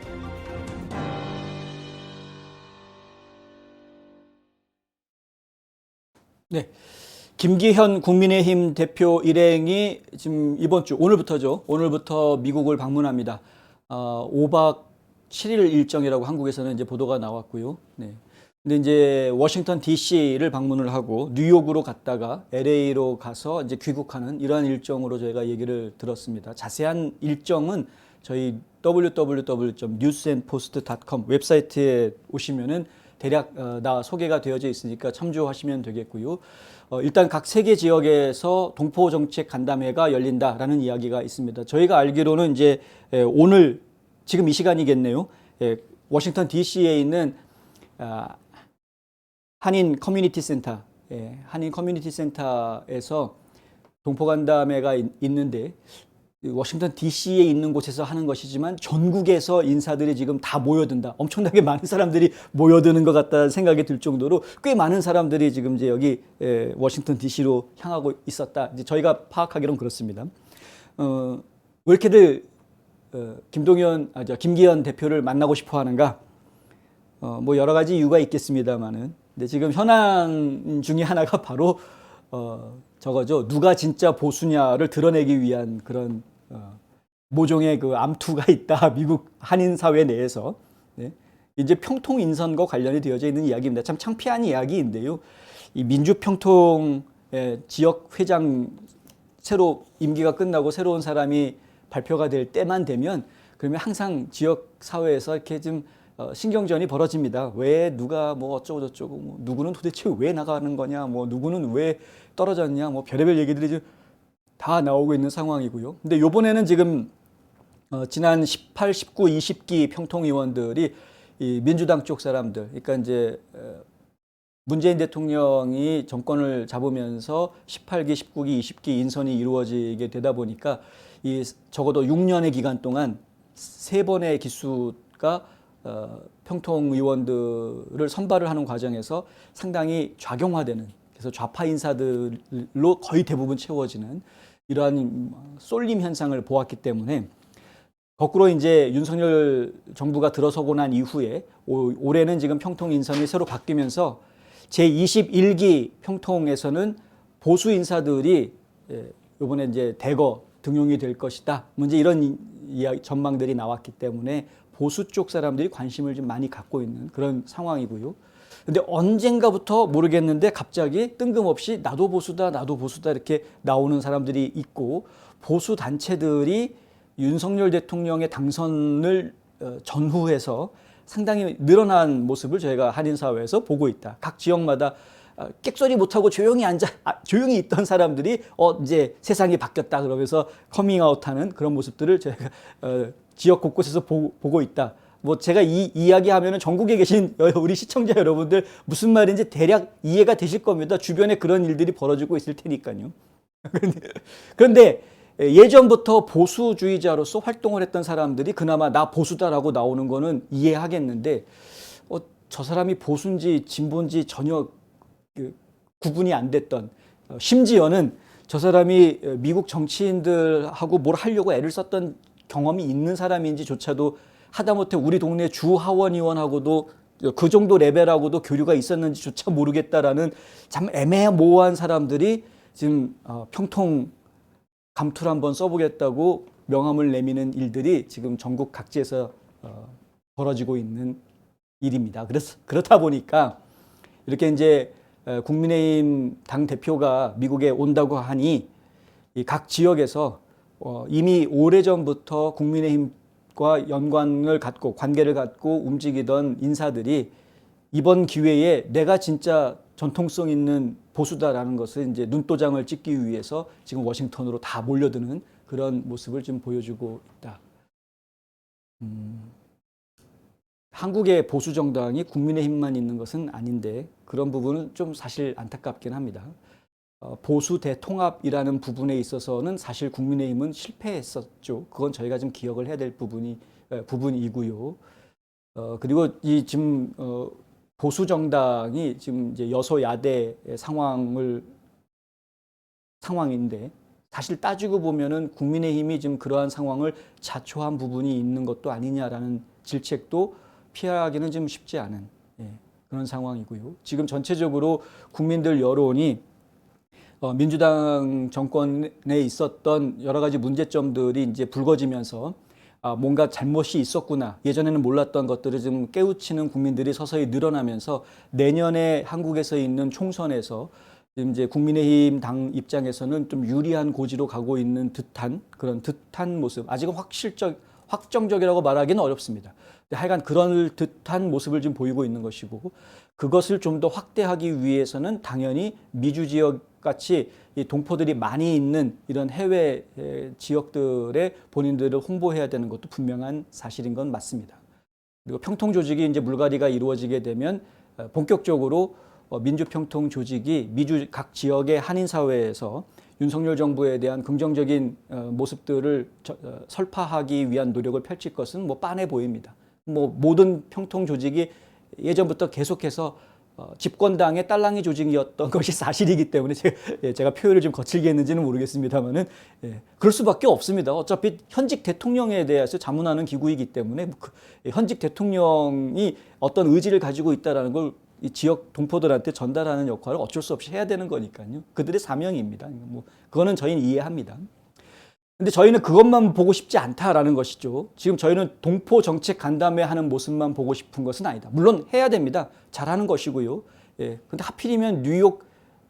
네, 김기현 국민의힘 대표 일행이 지금 이번 주 오늘부터죠. 오늘부터 미국을 방문합니다. 5박 7일 일정이라고 한국에서는 이제 보도가 나왔고요. 네. 근데 이제 워싱턴 DC를 방문을 하고 뉴욕으로 갔다가 LA로 가서 이제 귀국하는 이러한 일정으로 저희가 얘기를 들었습니다. 자세한 일정은 저희 www.newsandpost.com 웹사이트에 오시면은 대략 다 소개가 되어져 있으니까 참조하시면 되겠고요. 일단 각 세계 지역에서 동포 정책 간담회가 열린다라는 이야기가 있습니다. 저희가 알기로는 이제 오늘 지금 이 시간이겠네요. 워싱턴 DC에 있는 한인 커뮤니티 센터, 한인 커뮤니티 센터에서 동포 간담회가 있는데, 워싱턴 DC에 있는 곳에서 하는 것이지만 전국에서 인사들이 지금 다 모여든다. 엄청나게 많은 사람들이 모여드는 것 같다는 생각이 들 정도로 꽤 많은 사람들이 지금 이제 여기 워싱턴 DC로 향하고 있었다. 이제 저희가 파악하기로는 그렇습니다. 왜 이렇게들 김기현 대표를 만나고 싶어 하는가? 뭐 여러 가지 이유가 있겠습니다만은, 근데 지금 현안 중에 하나가 바로 저거죠. 누가 진짜 보수냐를 드러내기 위한 그런 모종의 그 암투가 있다. 미국 한인 사회 내에서. 네. 이제 평통 인선과 관련이 되어져 있는 이야기입니다. 참 창피한 이야기인데요. 이 민주평통 지역 회장 새로 임기가 끝나고 새로운 사람이 발표가 될 때만 되면 그러면 항상 지역 사회에서 이렇게 좀 신경전이 벌어집니다. 왜 누가 뭐 어쩌고 저쩌고, 뭐 누구는 도대체 왜 나가는 거냐, 뭐 누구는 왜 떨어졌냐, 뭐 별의별 얘기들이 좀 다 나오고 있는 상황이고요. 근데 이번에는 지금 지난 18, 19, 20기 평통의원들이 이 민주당 쪽 사람들, 그러니까 이제 문재인 대통령이 정권을 잡으면서 18기, 19기, 20기 인선이 이루어지게 되다 보니까 이 적어도 6년의 기간 동안 3번의 기수가 평통의원들을 선발을 하는 과정에서 상당히 좌경화되는, 그래서 좌파 인사들로 거의 대부분 채워지는 이러한 쏠림 현상을 보았기 때문에 거꾸로 이제 윤석열 정부가 들어서고 난 이후에 올해는 지금 평통 인선이 새로 바뀌면서 제21기 평통에서는 보수 인사들이 이번에 이제 대거 등용이 될 것이다. 문제 이런 전망들이 나왔기 때문에 보수 쪽 사람들이 관심을 좀 많이 갖고 있는 그런 상황이고요. 근데 언젠가부터 모르겠는데 갑자기 뜬금없이 나도 보수다, 나도 보수다 이렇게 나오는 사람들이 있고, 보수 단체들이 윤석열 대통령의 당선을 전후해서 상당히 늘어난 모습을 저희가 한인사회에서 보고 있다. 각 지역마다 끽소리 못하고 조용히 조용히 있던 사람들이 이제 세상이 바뀌었다 그러면서 커밍아웃하는 그런 모습들을 저희가 지역 곳곳에서 보고 있다. 뭐 제가 이 이야기하면은 전국에 계신 우리 시청자 여러분들 무슨 말인지 대략 이해가 되실 겁니다. 주변에 그런 일들이 벌어지고 있을 테니까요. 그런데 예전부터 보수주의자로서 활동을 했던 사람들이 그나마 나 보수다라고 나오는 거는 이해하겠는데 저 사람이 보수인지 진보인지 전혀 구분이 안 됐던, 심지어는 저 사람이 미국 정치인들하고 뭘 하려고 애를 썼던 경험이 있는 사람인지조차도, 하다못해 우리 동네 주 하원 의원하고도 그 정도 레벨하고도 교류가 있었는지조차 모르겠다라는 참 애매모호한 사람들이 지금 평통 감투를 한번 써보겠다고 명함을 내미는 일들이 지금 전국 각지에서 벌어지고 있는 일입니다. 그렇다 보니까 이렇게 이제 국민의힘 당 대표가 미국에 온다고 하니 이 각 지역에서 이미 오래전부터 국민의힘과 연관을 갖고 관계를 갖고 움직이던 인사들이 이번 기회에 내가 진짜 전통성 있는 보수다라는 것을 이제 눈도장을 찍기 위해서 지금 워싱턴으로 다 몰려드는 그런 모습을 좀 보여주고 있다. 한국의 보수 정당이 국민의힘만 있는 것은 아닌데 그런 부분은 좀 사실 안타깝긴 합니다. 보수 대통합이라는 부분에 있어서는 사실 국민의힘은 실패했었죠. 그건 저희가 좀 기억을 해야 될 부분이고요. 그리고 이 지금 보수 정당이 지금 이제 여소야대 상황인데 사실 따지고 보면은 국민의힘이 지금 그러한 상황을 자초한 부분이 있는 것도 아니냐라는 질책도 피하기는 좀 쉽지 않은 그런 상황이고요. 지금 전체적으로 국민들 여론이 민주당 정권에 있었던 여러 가지 문제점들이 이제 불거지면서 뭔가 잘못이 있었구나, 예전에는 몰랐던 것들을 좀 깨우치는 국민들이 서서히 늘어나면서 내년에 한국에서 있는 총선에서 지금 이제 국민의힘 당 입장에서는 좀 유리한 고지로 가고 있는 그런 모습, 아직은 확정적이라고 말하기는 어렵습니다. 하여간 그런 듯한 모습을 좀 보이고 있는 것이고, 그것을 좀 더 확대하기 위해서는 당연히 미주 지역 같이 이 동포들이 많이 있는 이런 해외 지역들에 본인들을 홍보해야 되는 것도 분명한 사실인 건 맞습니다. 그리고 평통 조직이 이제 물갈이가 이루어지게 되면 본격적으로 민주평통 조직이 미주 각 지역의 한인 사회에서 윤석열 정부에 대한 긍정적인 모습들을 설파하기 위한 노력을 펼칠 것은 뭐 빤해 보입니다. 뭐 모든 평통 조직이 예전부터 계속해서 집권당의 딸랑이 조직이었던 것이 사실이기 때문에 제가 표현을 좀 거칠게 했는지는 모르겠습니다만은 그럴 수밖에 없습니다. 어차피 현직 대통령에 대해서 자문하는 기구이기 때문에 현직 대통령이 어떤 의지를 가지고 있다라는 걸 이 지역 동포들한테 전달하는 역할을 어쩔 수 없이 해야 되는 거니까요. 그들의 사명입니다. 뭐 그거는 저희는 이해합니다. 근데 저희는 그것만 보고 싶지 않다라는 것이죠. 지금 저희는 동포 정책 간담회 하는 모습만 보고 싶은 것은 아니다. 물론 해야 됩니다. 잘하는 것이고요. 근데 하필이면 뉴욕,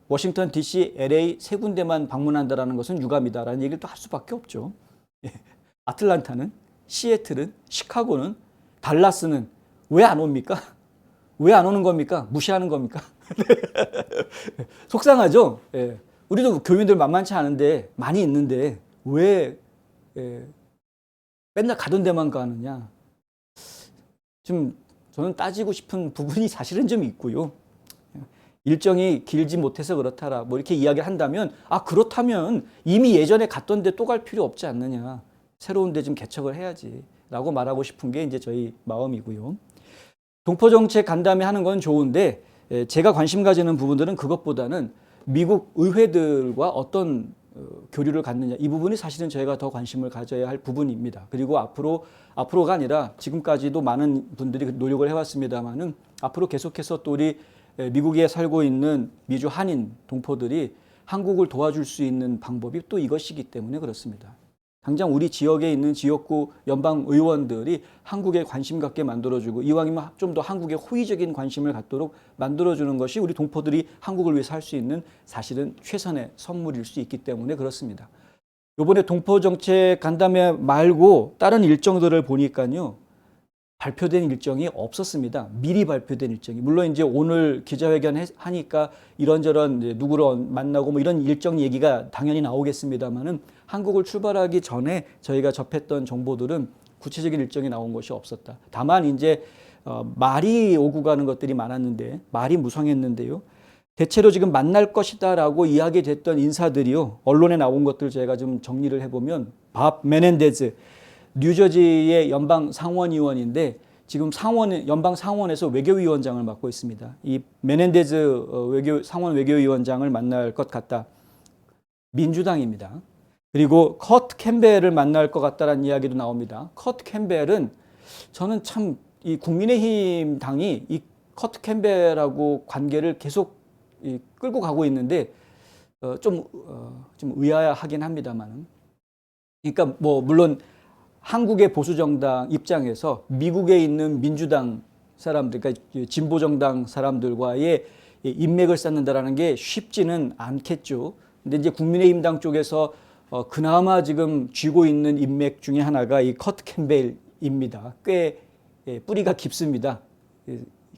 워싱턴 DC, LA 세 군데만 방문한다라는 것은 유감이다라는 얘기를 또 할 수밖에 없죠. 아틀란타는 시애틀은, 시카고는, 달라스는 왜 안 옵니까? 왜 안 오는 겁니까? 무시하는 겁니까? 속상하죠? 예. 우리도 교민들 만만치 않은데, 많이 있는데, 왜 맨날 가던 데만 가느냐? 좀 저는 따지고 싶은 부분이 사실은 좀 있고요. 일정이 길지 못해서 그렇다라 뭐 이렇게 이야기를 한다면, 아 그렇다면 이미 예전에 갔던 데 또 갈 필요 없지 않느냐, 새로운 데 좀 개척을 해야지 라고 말하고 싶은 게 이제 저희 마음이고요. 동포정책 간담회 하는 건 좋은데, 제가 관심 가지는 부분들은 그것보다는 미국 의회들과 어떤 교류를 갖느냐, 이 부분이 사실은 저희가 더 관심을 가져야 할 부분입니다. 그리고 앞으로가 아니라 지금까지도 많은 분들이 노력을 해왔습니다만은, 앞으로 계속해서 또 우리 미국에 살고 있는 미주 한인 동포들이 한국을 도와줄 수 있는 방법이 또 이것이기 때문에 그렇습니다. 당장 우리 지역에 있는 지역구 연방 의원들이 한국에 관심 갖게 만들어주고, 이왕이면 좀 더 한국에 호의적인 관심을 갖도록 만들어주는 것이 우리 동포들이 한국을 위해서 할 수 있는 사실은 최선의 선물일 수 있기 때문에 그렇습니다. 이번에 동포정책 간담회 말고 다른 일정들을 보니까요, 발표된 일정이 없었습니다. 미리 발표된 일정이. 물론 이제 오늘 기자회견 하니까 이런저런 누구를 만나고 뭐 이런 일정 얘기가 당연히 나오겠습니다만은, 한국을 출발하기 전에 저희가 접했던 정보들은 구체적인 일정이 나온 것이 없었다. 다만 이제 말이 오고 가는 것들이 많았는데, 말이 무성했는데요. 대체로 지금 만날 것이다라고 이야기됐던 인사들이요, 언론에 나온 것들 제가 좀 정리를 해보면, 밥 메넨데즈, 뉴저지의 연방 상원의원인데 지금 연방 상원에서 외교위원장을 맡고 있습니다. 이 메넨데즈 상원 외교위원장을 만날 것 같다. 민주당입니다. 그리고 커트 캠벨을 만날 것 같다라는 이야기도 나옵니다. 커트 캠벨은 저는 참 이 국민의힘 당이 이 커트 캠벨하고 관계를 계속 끌고 가고 있는데 좀 의아하긴 합니다만, 그러니까 뭐 물론 한국의 보수정당 입장에서 미국에 있는 민주당 사람들, 그러니까 진보정당 사람들과의 인맥을 쌓는다라는 게 쉽지는 않겠죠. 근데 이제 국민의힘당 쪽에서 그나마 지금 쥐고 있는 인맥 중에 하나가 이 커트 캠벨입니다. 꽤 뿌리가 깊습니다.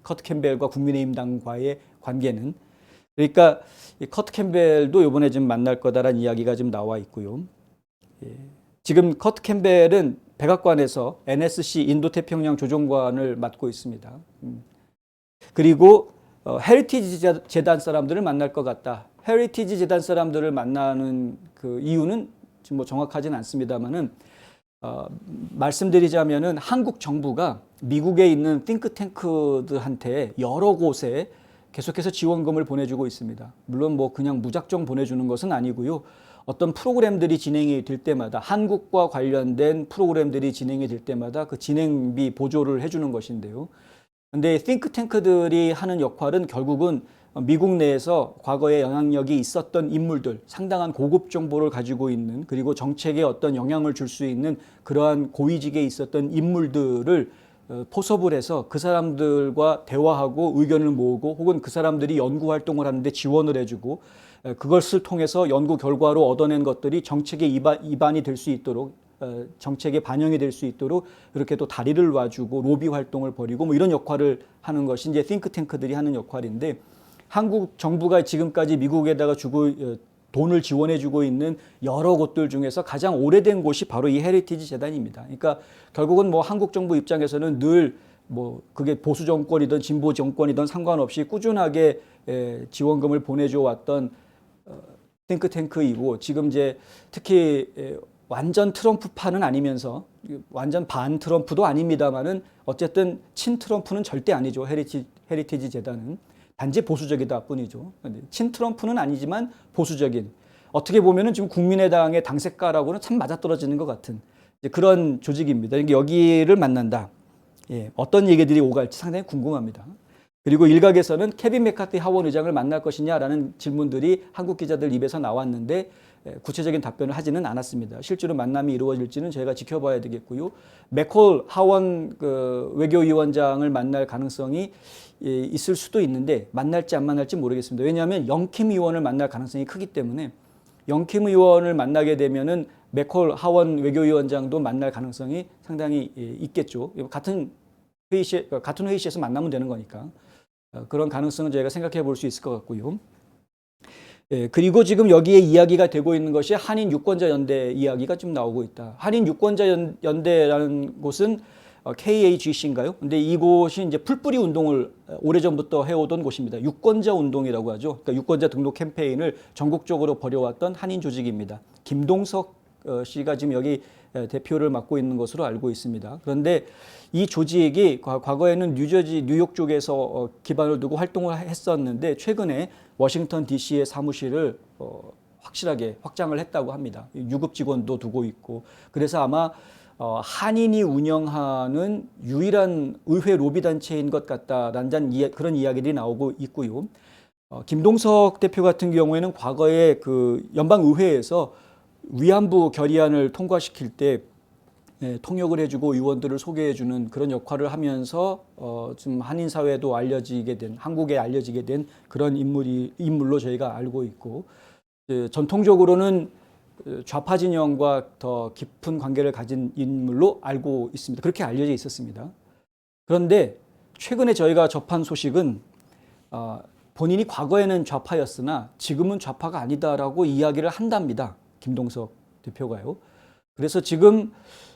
커트 캠벨과 국민의힘당과의 관계는. 그러니까 이 커트 캠벨도 이번에 좀 만날 거다라는 이야기가 좀 나와 있고요. 지금 커트 캠벨은 백악관에서 NSC 인도태평양 조정관을 맡고 있습니다. 그리고 헤리티지 재단 사람들을 만날 것 같다. 헤리티지 재단 사람들을 만나는 그 이유는 지금 뭐 정확하진 않습니다만은, 말씀드리자면은 한국 정부가 미국에 있는 띵크탱크들한테 여러 곳에 계속해서 지원금을 보내주고 있습니다. 물론 뭐 그냥 무작정 보내주는 것은 아니고요. 어떤 프로그램들이 진행이 될 때마다, 한국과 관련된 프로그램들이 진행이 될 때마다 그 진행비 보조를 해주는 것인데요. 근데 띵크탱크들이 하는 역할은 결국은 미국 내에서 과거에 영향력이 있었던 인물들, 상당한 고급 정보를 가지고 있는, 그리고 정책에 어떤 영향을 줄 수 있는 그러한 고위직에 있었던 인물들을 포섭을 해서 그 사람들과 대화하고 의견을 모으고, 혹은 그 사람들이 연구 활동을 하는데 지원을 해주고, 그것을 통해서 연구 결과로 얻어낸 것들이 정책에 입안이 될 수 있도록, 정책에 반영이 될 수 있도록 이렇게 또 다리를 놔주고 로비 활동을 벌이고 뭐 이런 역할을 하는 것이 이제 띵크탱크들이 하는 역할인데, 한국 정부가 지금까지 미국에다가 돈을 지원해주고 있는 여러 곳들 중에서 가장 오래된 곳이 바로 이 헤리티지 재단입니다. 그러니까 결국은 뭐 한국 정부 입장에서는 늘 뭐 그게 보수 정권이든 진보 정권이든 상관없이 꾸준하게 지원금을 보내줘 왔던 띵크탱크이고, 지금 이제 특히 완전 트럼프파는 아니면서 완전 반 트럼프도 아닙니다만은 어쨌든 친 트럼프는 절대 아니죠. 헤리티지 재단은 단지 보수적이다 뿐이죠. 친 트럼프는 아니지만 보수적인, 어떻게 보면은 지금 국민의당의 당색가라고는 참 맞아떨어지는 것 같은 그런 조직입니다. 여기를 만난다. 어떤 얘기들이 오갈지 상당히 궁금합니다. 그리고 일각에서는 케빈 메카티 하원 의장을 만날 것이냐라는 질문들이 한국 기자들 입에서 나왔는데 구체적인 답변을 하지는 않았습니다. 실제로 만남이 이루어질지는 저희가 지켜봐야 되겠고요. 맥콜 하원 외교위원장을 만날 가능성이 있을 수도 있는데 만날지 안 만날지 모르겠습니다. 왜냐하면 영킴 의원을 만날 가능성이 크기 때문에, 영킴 의원을 만나게 되면은 맥콜 하원 외교위원장도 만날 가능성이 상당히 있겠죠. 같은 회의실에서 만나면 되는 거니까 그런 가능성은 저희가 생각해 볼 수 있을 것 같고요. 그리고 지금 여기에 이야기가 되고 있는 것이 한인 유권자 연대 이야기가 좀 나오고 있다. 한인 유권자 연대라는 곳은 KAGC인가요? 근데 이곳이 이제 풀뿌리 운동을 오래전부터 해오던 곳입니다. 유권자 운동이라고 하죠. 그러니까 유권자 등록 캠페인을 전국적으로 벌여왔던 한인 조직입니다. 김동석 씨가 지금 여기 대표를 맡고 있는 것으로 알고 있습니다. 그런데 이 조직이 과거에는 뉴욕 쪽에서 기반을 두고 활동을 했었는데 최근에 워싱턴 DC의 사무실을 확실하게 확장을 했다고 합니다. 유급 직원도 두고 있고 그래서 아마 한인이 운영하는 유일한 의회 로비 단체인 것 같다라는 그런 이야기들이 나오고 있고요. 김동석 대표 같은 경우에는 과거에 그 연방의회에서 위안부 결의안을 통과시킬 때 통역을 해주고 의원들을 소개해주는 그런 역할을 하면서 좀 한인 사회도 알려지게 된 한국에 알려지게 된 그런 인물로 저희가 알고 있고 전통적으로는 좌파 진영과 더 깊은 관계를 가진 인물로 알고 있습니다. 그렇게 알려져 있었습니다. 그런데 최근에 저희가 접한 소식은 본인이 과거에는 좌파였으나 지금은 좌파가 아니다라고 이야기를 한답니다. 김동석 대표가요. 그래서 지금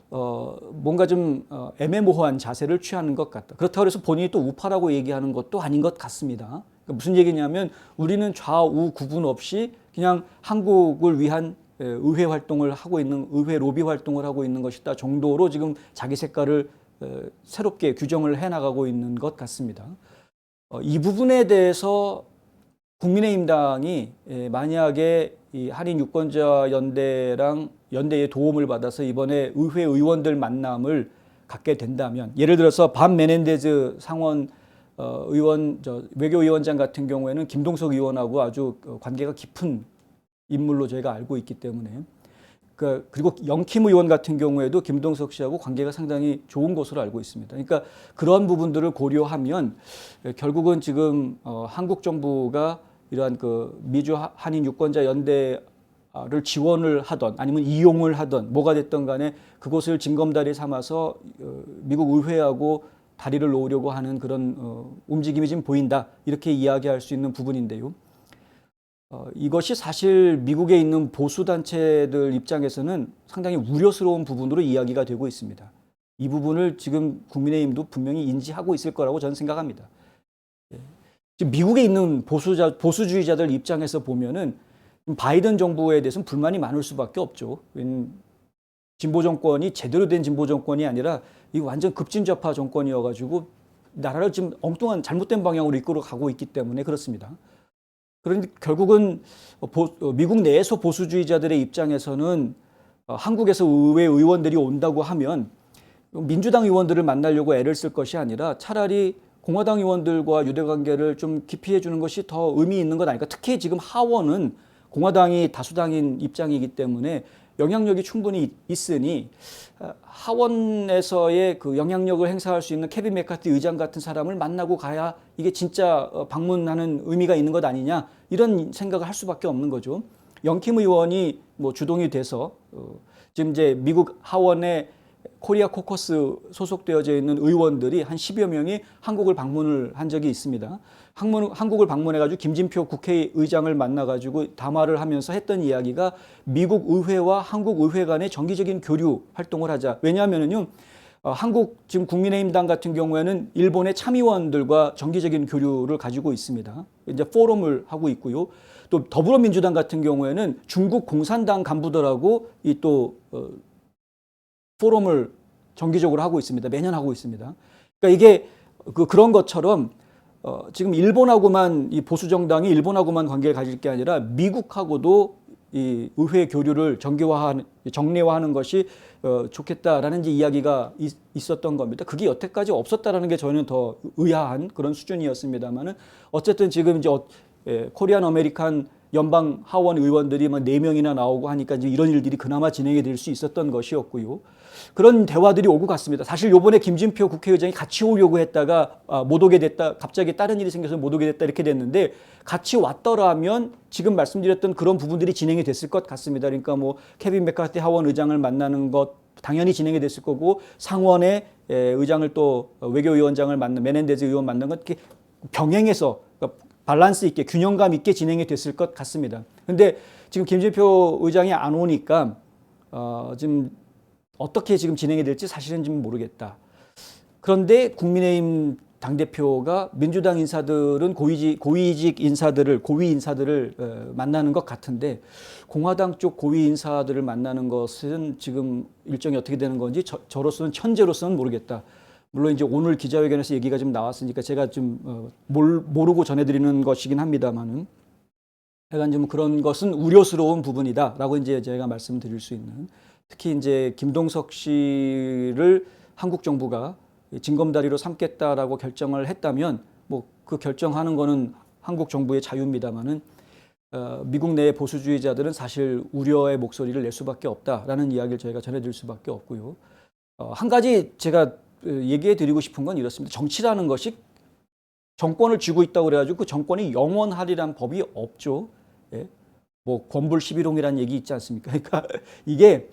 뭔가 좀 애매모호한 자세를 취하는 것 같다. 그렇다고 해서 본인이 또 우파라고 얘기하는 것도 아닌 것 같습니다. 그러니까 무슨 얘기냐면 우리는 좌우 구분 없이 그냥 한국을 위한 의회 활동을 하고 있는 의회 로비 활동을 하고 있는 것이다 정도로 지금 자기 색깔을 새롭게 규정을 해나가고 있는 것 같습니다. 이 부분에 대해서 국민의힘당이 만약에 이 한인 유권자 연대의 도움을 받아서 이번에 의회 의원들 만남을 갖게 된다면 예를 들어서 밤 메넨데즈 상원 의원 외교위원장 같은 경우에는 김동석 의원하고 아주 관계가 깊은 인물로 저희가 알고 있기 때문에 그리고 영킴 의원 같은 경우에도 김동석 씨하고 관계가 상당히 좋은 것으로 알고 있습니다. 그러니까 그런 부분들을 고려하면 결국은 지금 한국 정부가 이러한 그 미주 한인 유권자 연대를 지원을 하던 아니면 이용을 하던 뭐가 됐던 간에 그곳을 징검다리 삼아서 미국 의회하고 다리를 놓으려고 하는 그런 움직임이 지금 보인다 이렇게 이야기할 수 있는 부분인데요. 이것이 사실 미국에 있는 보수단체들 입장에서는 상당히 우려스러운 부분으로 이야기가 되고 있습니다. 이 부분을 지금 국민의힘도 분명히 인지하고 있을 거라고 저는 생각합니다. 지금 미국에 있는 보수주의자들 입장에서 보면은 바이든 정부에 대해서는 불만이 많을 수밖에 없죠. 진보 정권이 제대로 된 진보 정권이 아니라 이 완전 급진좌파 정권이어가지고 나라를 지금 엉뚱한 잘못된 방향으로 이끌어 가고 있기 때문에 그렇습니다. 그런데 결국은 미국 내에서 보수주의자들의 입장에서는 한국에서 의회 의원들이 온다고 하면 민주당 의원들을 만나려고 애를 쓸 것이 아니라 차라리 공화당 의원들과 유대관계를 좀 깊이 해주는 것이 더 의미 있는 것 아닐까. 특히 지금 하원은 공화당이 다수당인 입장이기 때문에 영향력이 충분히 있으니 하원에서의 그 영향력을 행사할 수 있는 케빈 메카티 의장 같은 사람을 만나고 가야 이게 진짜 방문하는 의미가 있는 것 아니냐 이런 생각을 할 수밖에 없는 거죠. 영킴 의원이 뭐 주동이 돼서 지금 이제 미국 하원에 코리아 코커스 소속되어져 있는 의원들이 한 10여 명이 한국을 방문을 한 적이 있습니다. 한국을 방문해가지고 김진표 국회의장을 만나가지고 담화를 하면서 했던 이야기가 미국 의회와 한국 의회 간의 정기적인 교류 활동을 하자. 왜냐하면요, 한국 지금 국민의힘당 같은 경우에는 일본의 참의원들과 정기적인 교류를 가지고 있습니다. 이제 포럼을 하고 있고요. 또 더불어민주당 같은 경우에는 중국 공산당 간부들하고 이 또 포럼을 정기적으로 하고 있습니다. 매년 하고 있습니다. 그러니까 이게 그런 것처럼 지금 일본하고만 이 보수 정당이 일본하고만 관계를 가질 게 아니라 미국하고도 이 의회 교류를 정례화하는 것이 좋겠다라는 이야기가 있었던 겁니다. 그게 여태까지 없었다라는 게 저는 더 의아한 그런 수준이었습니다만은 어쨌든 지금 이제 코리안 아메리칸 연방 하원 의원들이 막 4명이나 나오고 하니까 이제 이런 일들이 그나마 진행이 될 수 있었던 것이었고요. 그런 대화들이 오고 갔습니다. 사실 요번에 김진표 국회의장이 같이 오려고 했다가 못 오게 됐다. 갑자기 다른 일이 생겨서 못 오게 됐다 이렇게 됐는데 같이 왔더라면 지금 말씀드렸던 그런 부분들이 진행이 됐을 것 같습니다. 그러니까 뭐 케빈 맥카티 하원 의장을 만나는 것 당연히 진행이 됐을 거고 상원의 의장을 또 외교위원장을 만난 메넨데즈 의원 만난 것 이렇게 병행해서 그러니까 밸런스 있게 균형감 있게 진행이 됐을 것 같습니다. 그런데 지금 김진표 의장이 안 오니까 지금 어떻게 지금 진행이 될지 사실은 좀 모르겠다. 그런데 국민의힘 당대표가 민주당 인사들은 고위직 인사들을 고위 인사들을 만나는 것 같은데 공화당 쪽 고위 인사들을 만나는 것은 지금 일정이 어떻게 되는 건지 저로서는 현재로서는 모르겠다. 물론 이제 오늘 기자회견에서 얘기가 좀 나왔으니까 제가 좀 모르고 전해드리는 것이긴 합니다만은 약간 좀 그런 것은 우려스러운 부분이다라고 이제 제가 말씀드릴 수 있는 특히 이제 김동석 씨를 한국 정부가 징검다리로 삼겠다라고 결정을 했다면 뭐 그 결정하는 거는 한국 정부의 자유입니다만은 미국 내의 보수주의자들은 사실 우려의 목소리를 낼 수밖에 없다라는 이야기를 저희가 전해드릴 수밖에 없고요. 한 가지 제가 얘기해 드리고 싶은 건 이렇습니다. 정치라는 것이 정권을 쥐고 있다고 그래가지고 그 정권이 영원하리란 법이 없죠. 예? 뭐 권불 11홍이라는 얘기 있지 않습니까? 그러니까 이게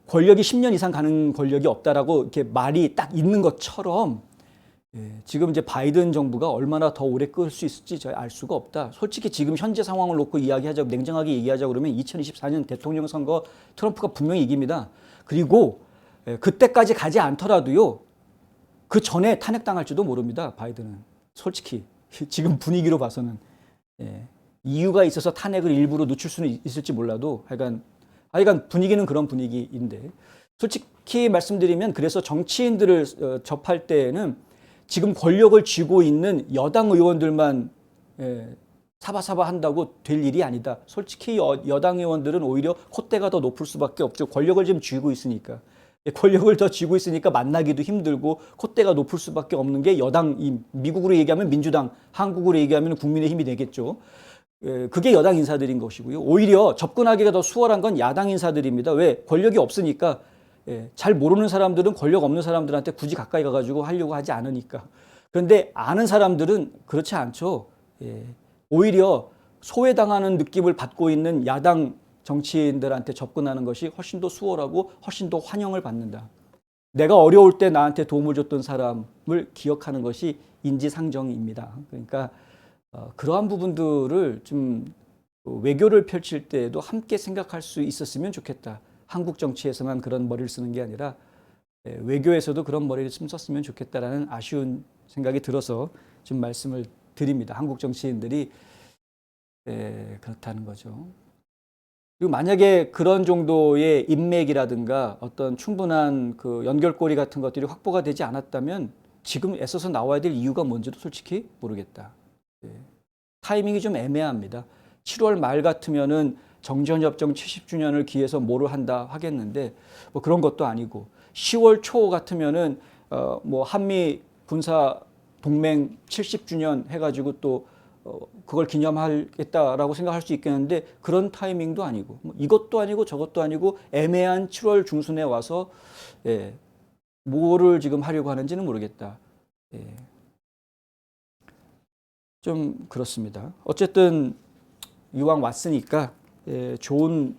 권력이 10년 이상 가는 권력이 없다라고 이렇게 말이 딱 있는 것처럼 지금 이제 바이든 정부가 얼마나 더 오래 끌 수 있을지 저희 알 수가 없다. 솔직히 지금 현재 상황을 놓고 이야기하자고 냉정하게 얘기하자고 그러면 2024년 대통령 선거 트럼프가 분명히 이깁니다. 그리고 그때까지 가지 않더라도요. 그 전에 탄핵당할지도 모릅니다. 바이든은. 솔직히 지금 분위기로 봐서는 이유가 있어서 탄핵을 일부러 늦출 수는 있을지 몰라도 하여간 분위기는 그런 분위기인데 솔직히 말씀드리면 그래서 정치인들을 접할 때에는 지금 권력을 쥐고 있는 여당 의원들만 사바사바 한다고 될 일이 아니다. 솔직히 여당 의원들은 오히려 콧대가 더 높을 수밖에 없죠. 권력을 지금 쥐고 있으니까. 권력을 더 쥐고 있으니까 만나기도 힘들고 콧대가 높을 수밖에 없는 게 여당, 미국으로 얘기하면 민주당, 한국으로 얘기하면 국민의힘이 되겠죠. 그게 여당 인사들인 것이고요. 오히려 접근하기가 더 수월한 건 야당 인사들입니다. 왜? 권력이 없으니까 잘 모르는 사람들은 권력 없는 사람들한테 굳이 가까이 가가지고 하려고 하지 않으니까. 그런데 아는 사람들은 그렇지 않죠. 오히려 소외당하는 느낌을 받고 있는 야당 정치인들한테 접근하는 것이 훨씬 더 수월하고 훨씬 더 환영을 받는다. 내가 어려울 때 나한테 도움을 줬던 사람을 기억하는 것이 인지상정입니다. 그러니까 그러한 부분들을 좀 외교를 펼칠 때에도 함께 생각할 수 있었으면 좋겠다. 한국 정치에서만 그런 머리를 쓰는 게 아니라 외교에서도 그런 머리를 좀 썼으면 좋겠다라는 아쉬운 생각이 들어서 좀 말씀을 드립니다. 한국 정치인들이 그렇다는 거죠. 그리고 만약에 그런 정도의 인맥이라든가 어떤 충분한 그 연결고리 같은 것들이 확보가 되지 않았다면 지금 애써서 나와야 될 이유가 뭔지도 솔직히 모르겠다. 타이밍이 좀 애매합니다. 7월 말 같으면은 정전협정 70주년을 기해서 뭐를 한다 하겠는데 뭐 그런 것도 아니고 10월 초 같으면은 뭐 한미 군사 동맹 70주년 해가지고 또 그걸 기념하겠다라고 생각할 수 있겠는데 그런 타이밍도 아니고 뭐 이것도 아니고 저것도 아니고 애매한 7월 중순에 와서 뭐를 지금 하려고 하는지는 모르겠다. 좀 그렇습니다. 어쨌든 이왕 왔으니까 좋은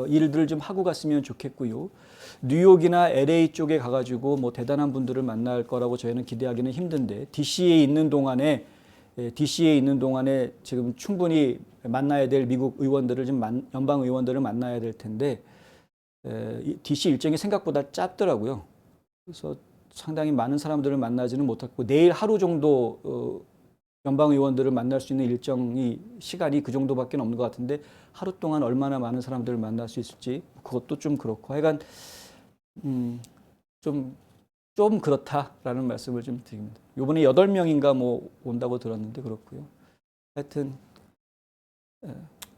일들을 좀 하고 갔으면 좋겠고요. 뉴욕이나 LA 쪽에 가가지고 뭐 대단한 분들을 만날 거라고 저희는 기대하기는 힘든데 DC에 있는 동안에 지금 충분히 만나야 될 미국 의원들을 좀 연방 의원들을 만나야 될 텐데 DC 일정이 생각보다 짧더라고요. 그래서 상당히 많은 사람들을 만나지는 못했고 내일 하루 정도 연방 의원들을 만날 수 있는 일정이 시간이 그 정도밖에 없는 것 같은데 하루 동안 얼마나 많은 사람들을 만날 수 있을지 그것도 좀 그렇고 하여간 좀 그렇다라는 말씀을 좀 드립니다. 이번에 8명인가 뭐 온다고 들었는데 그렇고요. 하여튼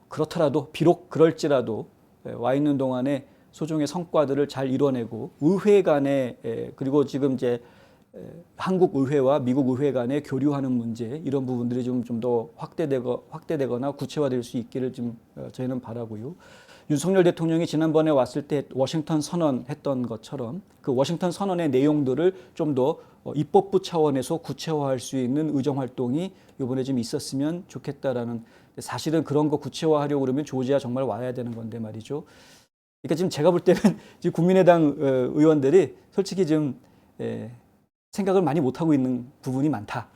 그렇더라도 비록 그럴지라도 와 있는 동안에 소정의 성과들을 잘 이뤄내고 의회 간에 그리고 지금 이제 한국 의회와 미국 의회 간에 교류하는 문제 이런 부분들이 좀 더 확대되거나 구체화될 수 있기를 좀 저희는 바라고요. 윤석열 대통령이 지난번에 왔을 때 워싱턴 선언했던 것처럼 그 워싱턴 선언의 내용들을 좀 더 입법부 차원에서 구체화할 수 있는 의정 활동이 이번에 좀 있었으면 좋겠다라는, 사실은 그런 거 구체화하려고 그러면 조지아 정말 와야 되는 건데 말이죠. 그러니까 지금 제가 볼 때는 지금 국민의당 의원들이 솔직히 좀 생각을 많이 못하고 있는 부분이 많다.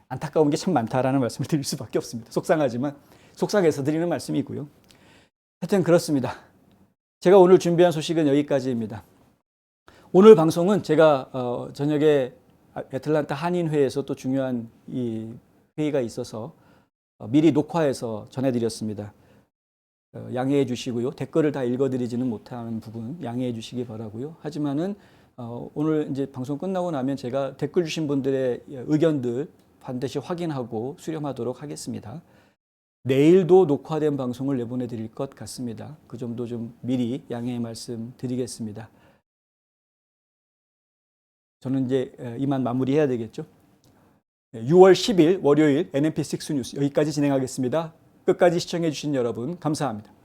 안타까운 게 참 많다라는 말씀을 드릴 수밖에 없습니다. 속상하지만 속상해서 드리는 말씀이고요. 하여튼 그렇습니다. 제가 오늘 준비한 소식은 여기까지입니다. 오늘 방송은 제가 저녁에 애틀란타 한인회에서 또 중요한 이 회의가 있어서 미리 녹화해서 전해드렸습니다. 양해해 주시고요. 댓글을 다 읽어드리지는 못하는 부분 양해해 주시기 바라고요. 하지만은 오늘 이제 방송 끝나고 나면 제가 댓글 주신 분들의 의견들 반드시 확인하고 수렴하도록 하겠습니다. 내일도 녹화된 방송을 내보내 드릴 것 같습니다. 그 점도 좀 미리 양해의 말씀 드리겠습니다. 저는 이제 이만 마무리해야 되겠죠. 6월 10일 월요일 NMP6 뉴스 여기까지 진행하겠습니다. 끝까지 시청해 주신 여러분 감사합니다.